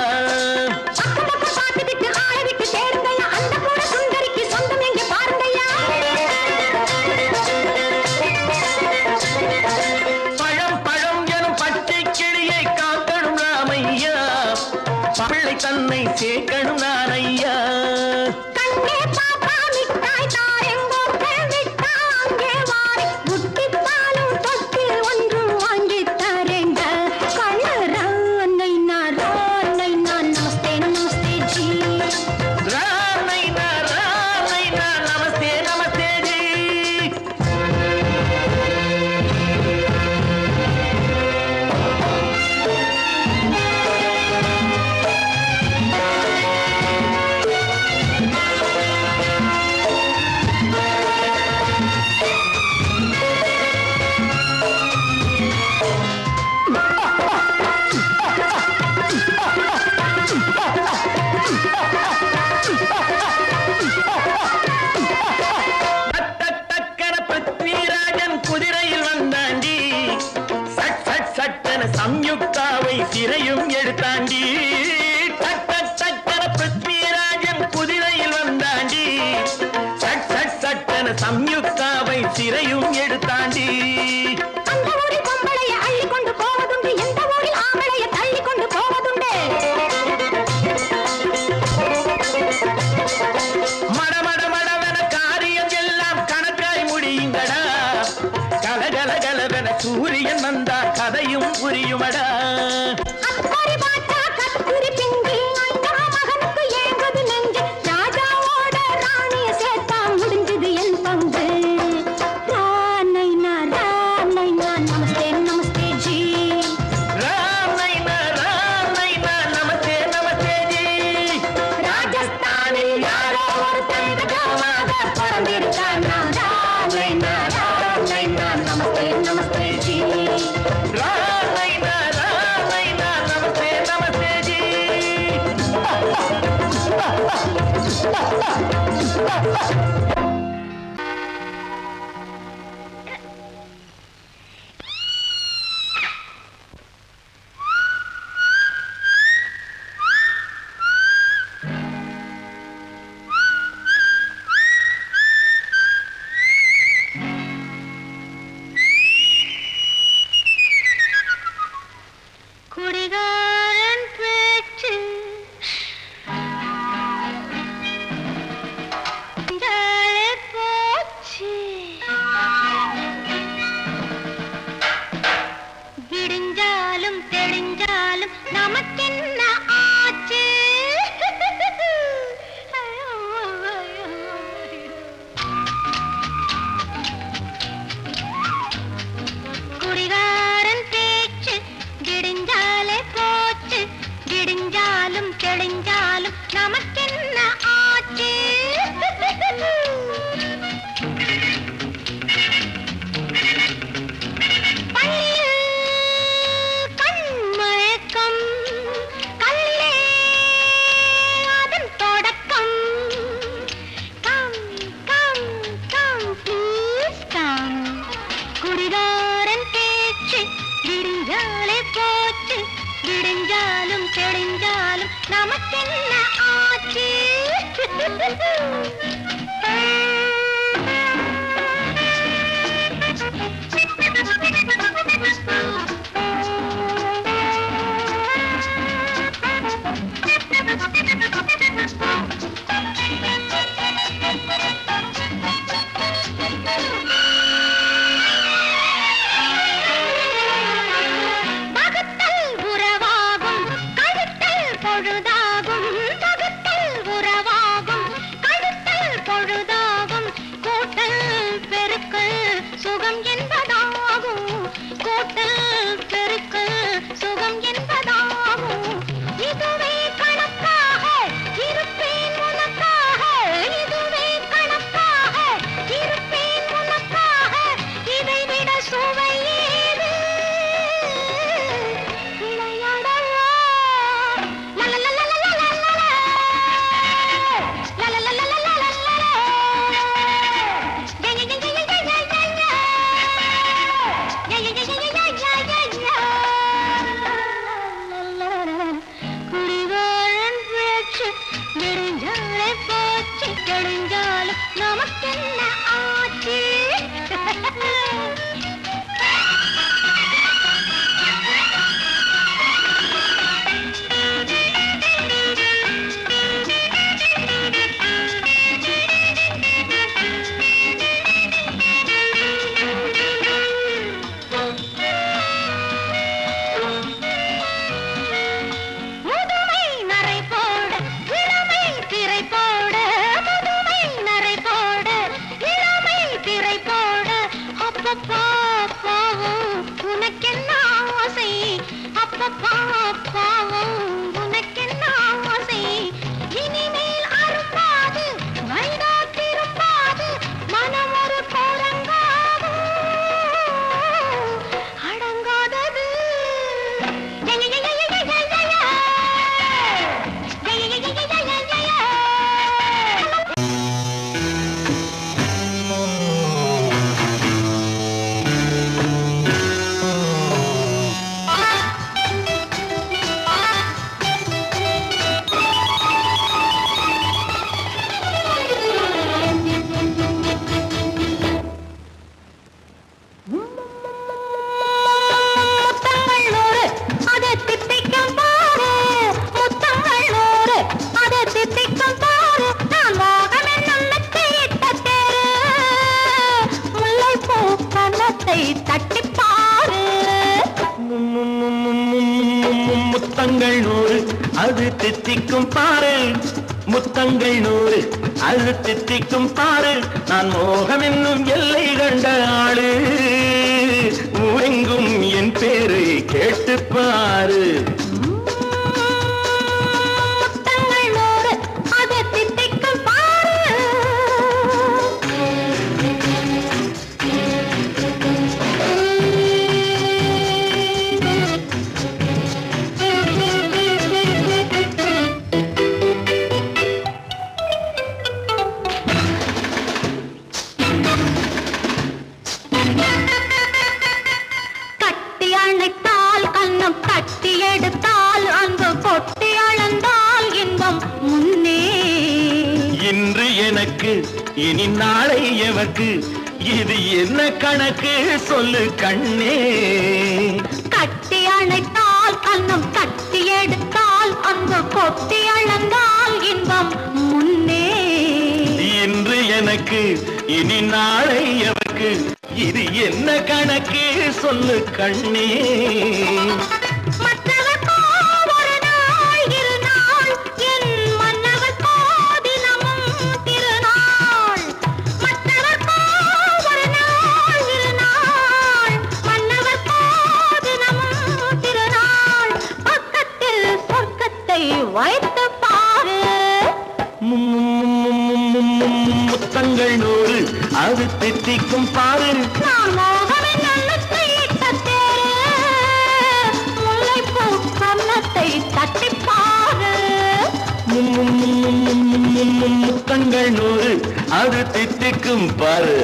Speaker 3: பிள்ளை தன்னை சேர்க்கணும் நான் ஐயா.
Speaker 2: கண்ணே பாப்பா மிட்டாய் தாரெங்கோ கேள்விட்டா அங்கே வாரி, புட்டிப்பாலும் தொட்டில் ஒன்று வாங்கி தரேங்க. கண்ணு ராணைனா ராணைனா நமஸ்தே நமஸ்தே ஜி.
Speaker 3: ராணைனா ராணைனா நமஸ்தே நமஸ்தே ஜி. குதிரையில் வந்தாண்டி, சட் சட் சட்டன சம்யுக்தாவை சிறையும் எடுத்தாண்டி. டக்கன பிருத்விராஜன் குதிரையில் வந்தாண்டி, சட் சட் சட்டன சம்யுக்தாவை சிறையும் எடுத்தாண்டி.
Speaker 2: அந்த ஊரில் பொம்பளைய அள்ளி கொண்டு போவதுண்டு, எந்த ஊரில் ஆம்பளைய தள்ளி கொண்டு போவதுண்டு.
Speaker 3: மடமடவென காரியம் எல்லாம் கணக்காய் முடியுங்கடா. கலகலகலவென சூரியன் வந்தா கதையும் புரியுமடா.
Speaker 2: அக்கறை பாட்டா கத்துரி பிங்கி, ஐயா மகனுக்கு ஏங்குது நெஞ்சு, ராஜாவோட ராணிய சேர்த்தா முடிஞ்சது என் பங்கு. ராணைனா குடிகாரன் பேச்சு போச்சு விடிஞ்சாலும் தெளிஞ்சாலும் நமக்கென்ன ஆச்சு குடிகாரன் பேச்சு விடிஞ்சாலே போச்சு விடிஞ்சாலும் தெளிஞ்சாலும் நமக்கென்ன ஆச்சு கண்மயக்கம் கல்லே அதன் தொடக்கம் come come come please come குடிகாரன் பேச்சு விடிஞ்சாலே போச்சு விடிஞ்சாலும் தெளிஞ்சாலும் நமக்கென்ன ஆச்சு பகுத்தல் உறவாகும் கழுத்தல் பொழுதாகும் பகுத்தல் உறவாகும் கழுத்தல் பொழுதாகும் கூட்டல் பெருக்கல் சுகம் என்பதாகும் கூட்டல் பெருக்கல் சுகம் என்பதாகும் இதுவே கணக்காக இருப்பேன் உனக்காக இதுவே கணக்காக இருப்பேன் உனக்காக இதைவிட சுவை ஏது விளையாடவா குடிகாரன் பேச்சு விடிஞ்சாலே போச்சு தெளிஞ்சாலும் நமக்கென்ன ஆச்சு முதுமை நரை போட இளமை திரை போட முதுமை நரை போட இளமை திரை போட அப்பப்பா பாவம் உனக்கென்ன ஆசை அப்பப்பா பாவம் உனக்கென்ன ஆசை இனிமேல் அரும்பாது வைடா திரும்பாது மனம் ஒரு கோரங்காது அடங்காதது முத்தங்கள் நூறு அதை தித்திக்கும் பாரு முத்தங்கள் நூறு அதை தித்திக்கும் பாரு நான் மோகம் என்னும் மெத்தையிட்ட தேரு முல்லைப்பூ கன்னத்தை தட்டிப் பாரு
Speaker 3: முத்தங்கள் நூறு அது தித்திக்கும் பாரு முத்தங்கள் நூறு அது தித்திக்கும் பாரு நான் மோகம் என்னும் எல்லை கண்ட ஆளு ஊரெங்கும் என் பேரை கேட்டு பாரு
Speaker 2: முத்தங்கள் நூறு அதை தித்திக்கும் பாரு
Speaker 3: எனக்கு இனி நாளை எவக்கு இது என்ன கணக்கு சொல்லு கண்ணே
Speaker 2: கட்டி அணைத்தால் கண்ணம் கட்டி எடுத்தால் அந்த கொட்டி அளந்தால் இன்பம் முன்னே
Speaker 3: இன்று எனக்கு இனி நாளை எவக்கு இது என்ன கணக்கு சொல்லு கண்ணே
Speaker 2: வைத்து பாரு
Speaker 3: முத்தங்கள் நூறு அது தித்திக்கும் பாரு
Speaker 2: நான் மோகமின் அன்னத்தை இட்ட தேரு முல்லைப்பூ கன்னத்தை தட்டி பாரு
Speaker 3: முத்தங்கள் நூறு அது தித்திக்கும் பாரு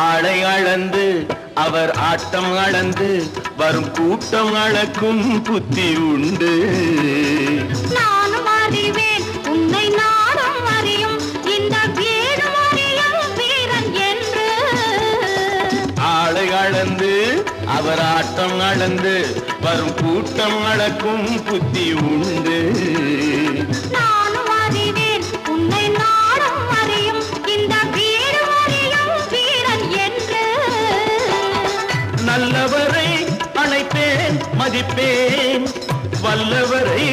Speaker 3: ஆளை அளந்து அவர் ஆட்டம் அளந்து வரும் கூட்டம் அளக்கும் புத்தி உண்டு
Speaker 2: நானும் அறிவேன் உன்னை நானும் அறியும் இந்த வீடு அறியும் வீரன் என்று
Speaker 3: ஆளை அளந்து அவர் ஆட்டம் அளந்து வரும் கூட்டம் அளக்கும் புத்தி உண்டு
Speaker 2: நானும் அறிவேன் உன்னை நானும் அறியும் இந்த வீடு அறியும் வீரன் என்று
Speaker 3: நல்லவரை அணைப்பேன் மதிப்பேன் வல்லவரை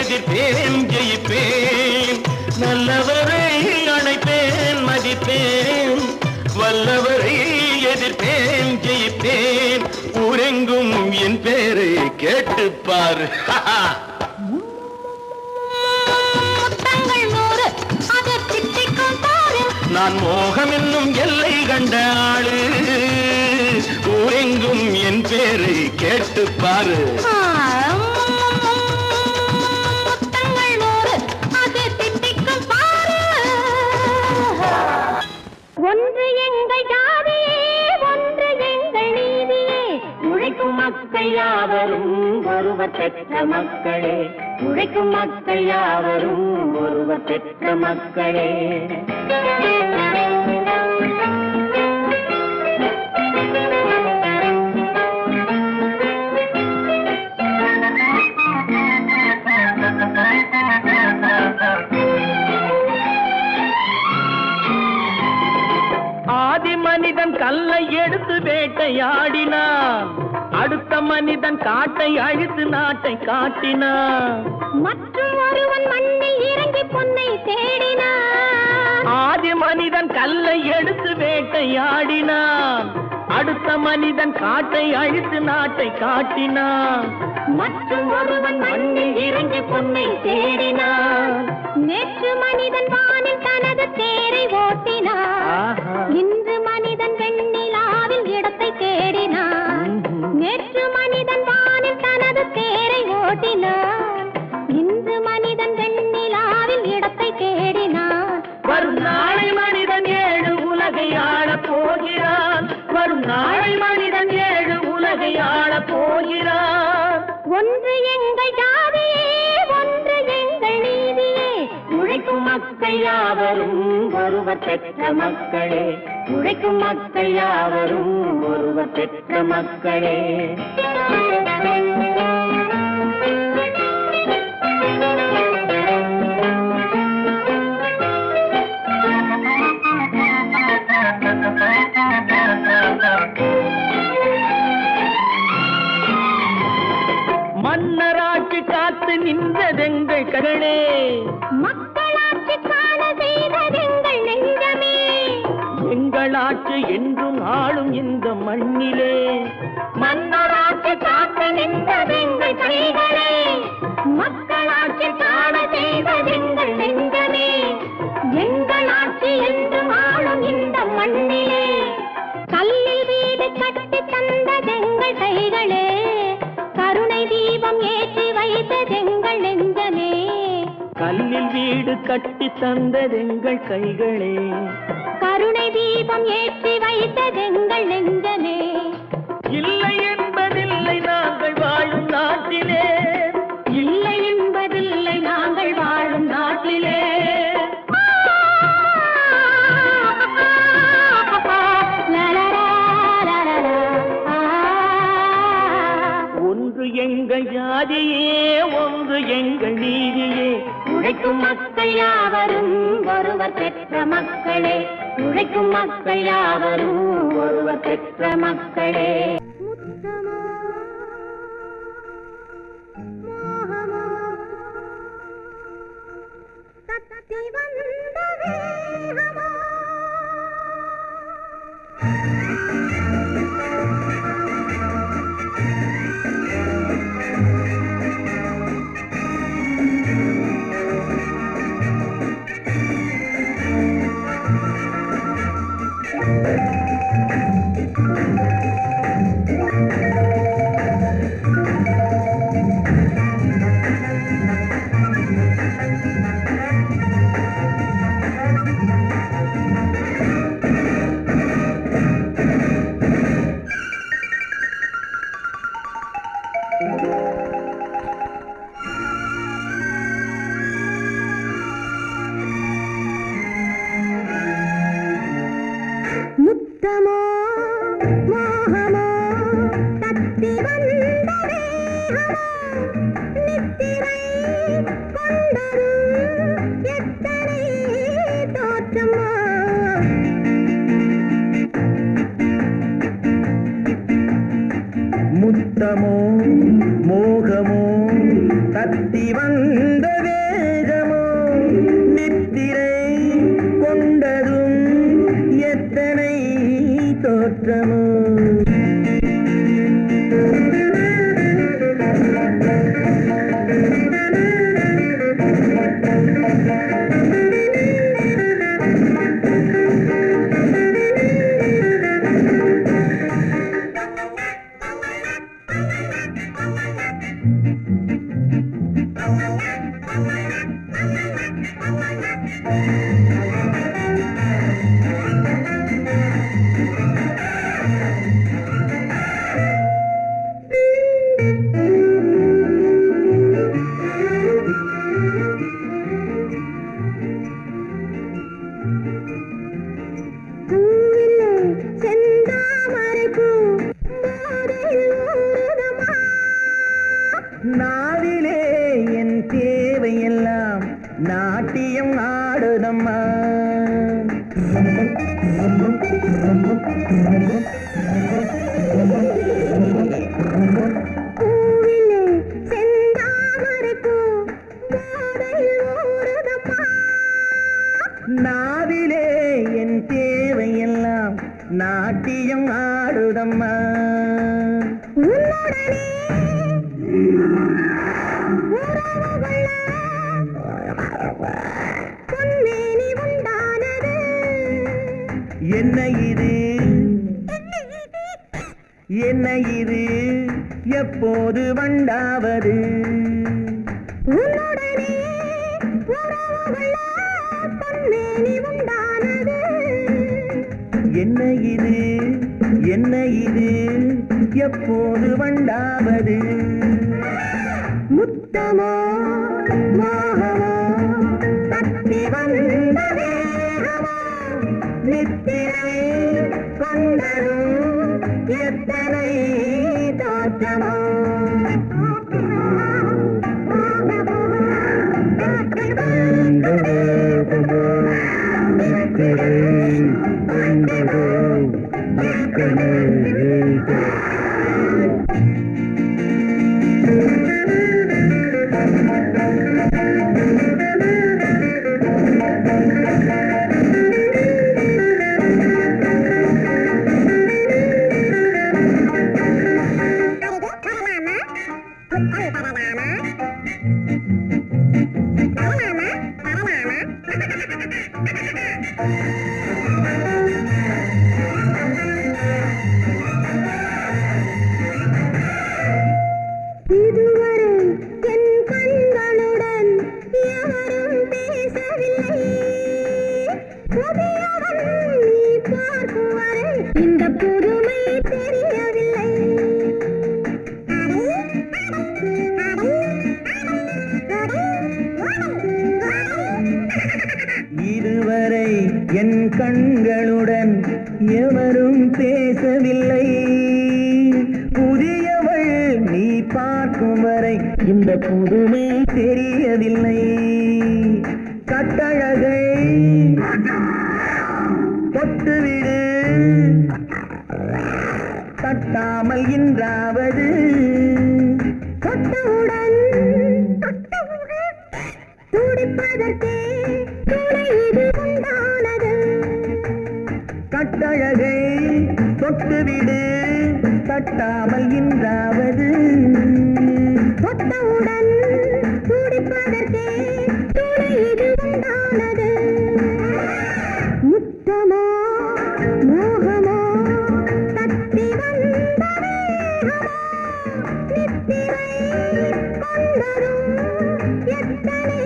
Speaker 3: எதிர்ப்பேன் ஜெயிப்பேன் நல்லவரை அணைப்பேன் மதிப்பேன் வல்லவரை எதிர்ப்பேன் ஜெயிப்பேன் ஊரெங்கும் என் பேரை கேட்டுப்பார்
Speaker 2: முத்தங்கள் நூறு அது தித்திக்கும் பாரு
Speaker 3: நான் மோகம் என்னும் எல்லை கண்ட ஆளு ஊரெங்கும் என் பேரை கேட்டுப்பாரு
Speaker 2: முத்தங்கள் நூறு அது தித்திக்கும் பாரு ஒன்று எங்கள் ஜாதியே ஒன்று எங்கள் நீதியே உழைக்கும் மக்கள் யாவரும் ஒருவர் பெற்ற மக்களே உழைக்கும் மக்கள் யாவரும் ஒருவர் பெற்ற மக்களே
Speaker 3: ஆதி மனிதன் கல்லை எடுத்து வேட்டையாடினான் அடுத்த மனிதன் காட்டை அழித்து நாட்டை காட்டினான்
Speaker 2: மற்றும் ஒருவன் மண்ணில் இறங்கி பொன்னை தேடினான்
Speaker 3: ஆதி மனிதன் கல்லை எடுத்து வேட்டையாடினான் அடுத்த மனிதன் காட்டை அழித்து நாட்டை காட்டினான்
Speaker 2: மற்றும் ஒருவன் மண்ணில் இறங்கி பொன்னை தேடினான் நேற்று மனிதன் வானில் தனது தேரை ஓட்டினான் இன்று மனிதன் வெண்ணிலாவில் இடத்தை தேடினான் நேற்று மனிதன் வானில் தனது தேரை ஓட்டினான் இன்று மனிதன் வெண்ணிலாவில் இடத்தை தேடினான்
Speaker 3: வரும் நாளை மனிதன் ஏழு உலகை ஆளப் போகிறான் வரும் நாளை மனிதன் ஏழு உலகை ஆளப் போகிறான்
Speaker 2: ஒன்று எங்கள் ஜாதியே ஒன்று எங்கள் நீதியே உழைக்கும் மக்கள் யாவரும் ஒருவர் பெற்ற மக்களே உழைக்கும் மக்கள் யாவரும் ஒருவர் பெற்ற மக்களே
Speaker 3: மன்னராட்சி காத்து நின்றதெங்கள் கரணே
Speaker 2: மக்களாட்சி காண செய்ததெங்கள் நெஞ்சமே
Speaker 3: எங்களாட்சி என்றும் ஆளும் இந்த மண்ணிலே
Speaker 2: மன்னராட்சி காத்து நின்றதெங்கள் கைகளே மக்களாட்சி காண செய்ததெங்கள் நெஞ்சமே எங்கள் ஆட்சி என்றும் ஆளும் இந்த மண்ணிலே கல்லில் வீடு கட்டி தந்ததெங்கள் கைகளே கருணை தீபம் ஏற்றி வைத்ததெங்கள் நெஞ்சமே
Speaker 3: கல்லில் வீடு கட்டி தந்ததெங்கள் கைகளே,
Speaker 2: கருணை தீபம் ஏற்றி வைத்ததெங்கள் நெஞ்சமே.
Speaker 3: இல்லை என்பதில்லை நாங்கள் வாழும் நாட்டிலே,
Speaker 2: இல்லை என்பதில்லை நாங்கள் வாழும் நாட்டிலே.
Speaker 3: ஒன்று எங்கள் ஜாதியே, ஒன்று எங்கள் நீதியே.
Speaker 2: உழைக்கும் மக்கள் யாவரும் ஒருவர் பெற்ற மக்களே, உழைக்கும் மக்கள் யாவரும் ஒருவர் பெற்ற மக்களே. முத்தமோ மோகமோ தத்தி வந்த வேகமோ, நித்திரை கொண்டரும் எத்தனை தோற்றமோ.
Speaker 3: முத்தமோ மோகமோ தத்தி வந்த வேகமோ, நித்திரை கொண்டதும் எத்தனை தோற்றமோ. நாவிலே என் தேவையெல்லாம் நாட்டியம் ஆடுதம்மா. நாவிலே என் தேவையெல்லாம் நாட்டியம் ஆடுதம்மா. என்ன இது என்ன இது எப்போது வண்டாவது? என்ன இது என்ன இது எப்போது வண்டாவது?
Speaker 2: முத்தமோ மோகமோ தத்தி வந்த வேகமோ, நித்திரை கொண்டரும் எத்தனை தோற்றமோ.
Speaker 3: என் கண்களுடன் எவரும் பேசவில்லை. புதியவள் நீ பார்க்கும் வரை இந்த புதுமை தெரியவில்லை. கட்டழகை தொட்டுவிடு, தட்டாமல் இன்றாவது
Speaker 2: தொட்டவுடன் துடிப்பதற்கே துணை இது உண்டானது.
Speaker 3: கட்டழகை தொட்டுவிடு, தட்டாமல் இன்றாவது
Speaker 2: தொட்டவுடன் துடிப்பதற்கே துணை இது உண்டானது. முத்தமோ மோகமோ தத்தி வந்த வேகமோ நித்திரை கொண்டதும் எத்தனை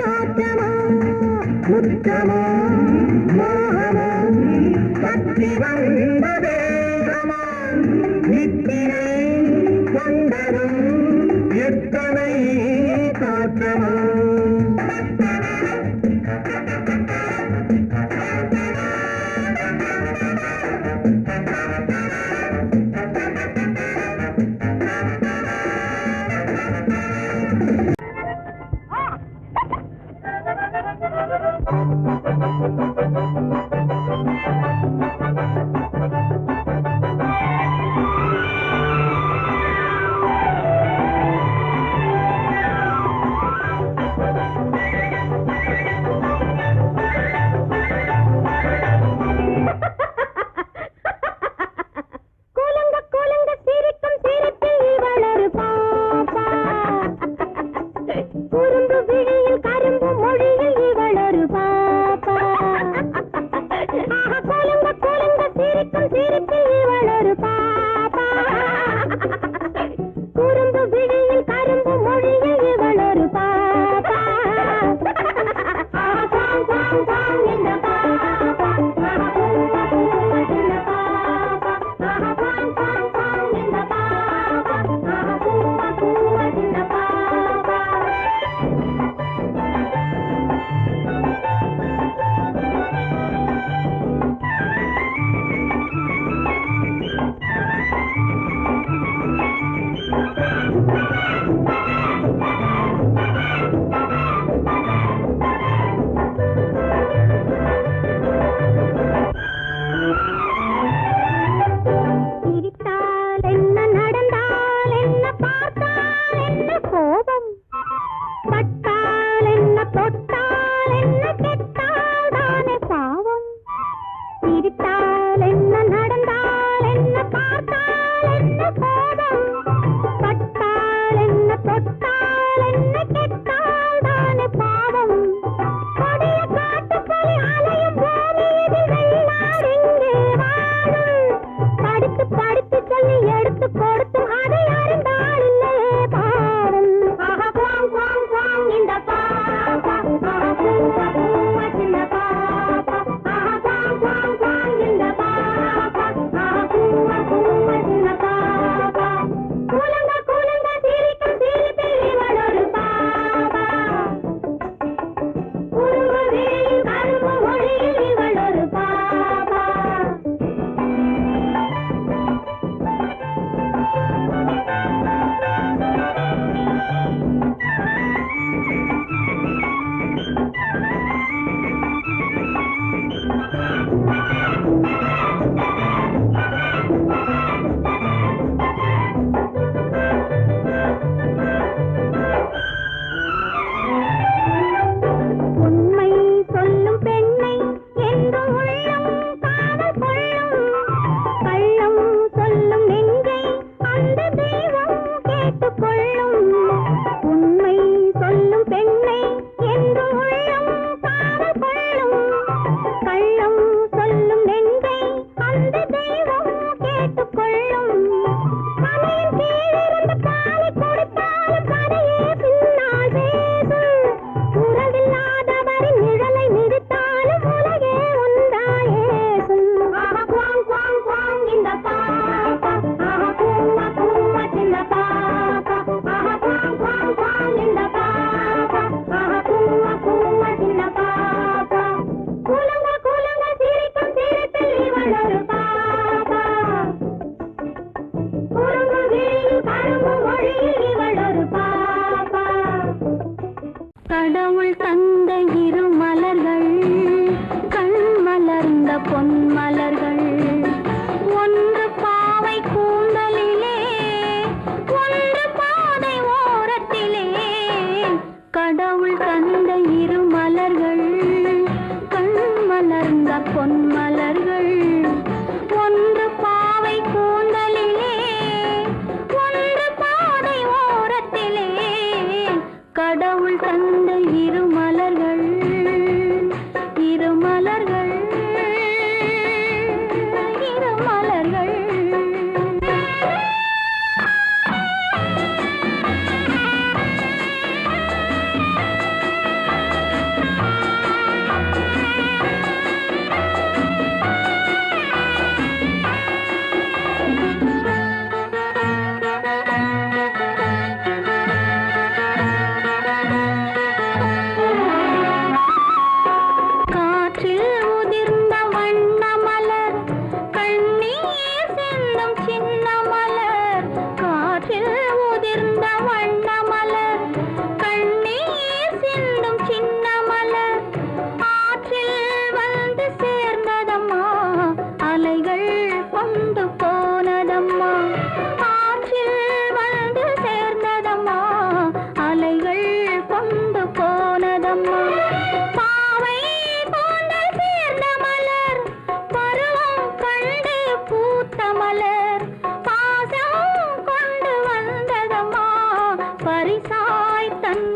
Speaker 2: தோற்றமோ. முத்தமோ மோகமோ தத்தி வந்த வேகமோ நித்திரை கொண்டதும்
Speaker 3: எத்தனை தோற்றமோ.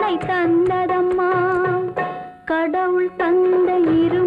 Speaker 2: உன்னை தந்ததம்மா கடவுள் தந்த இரு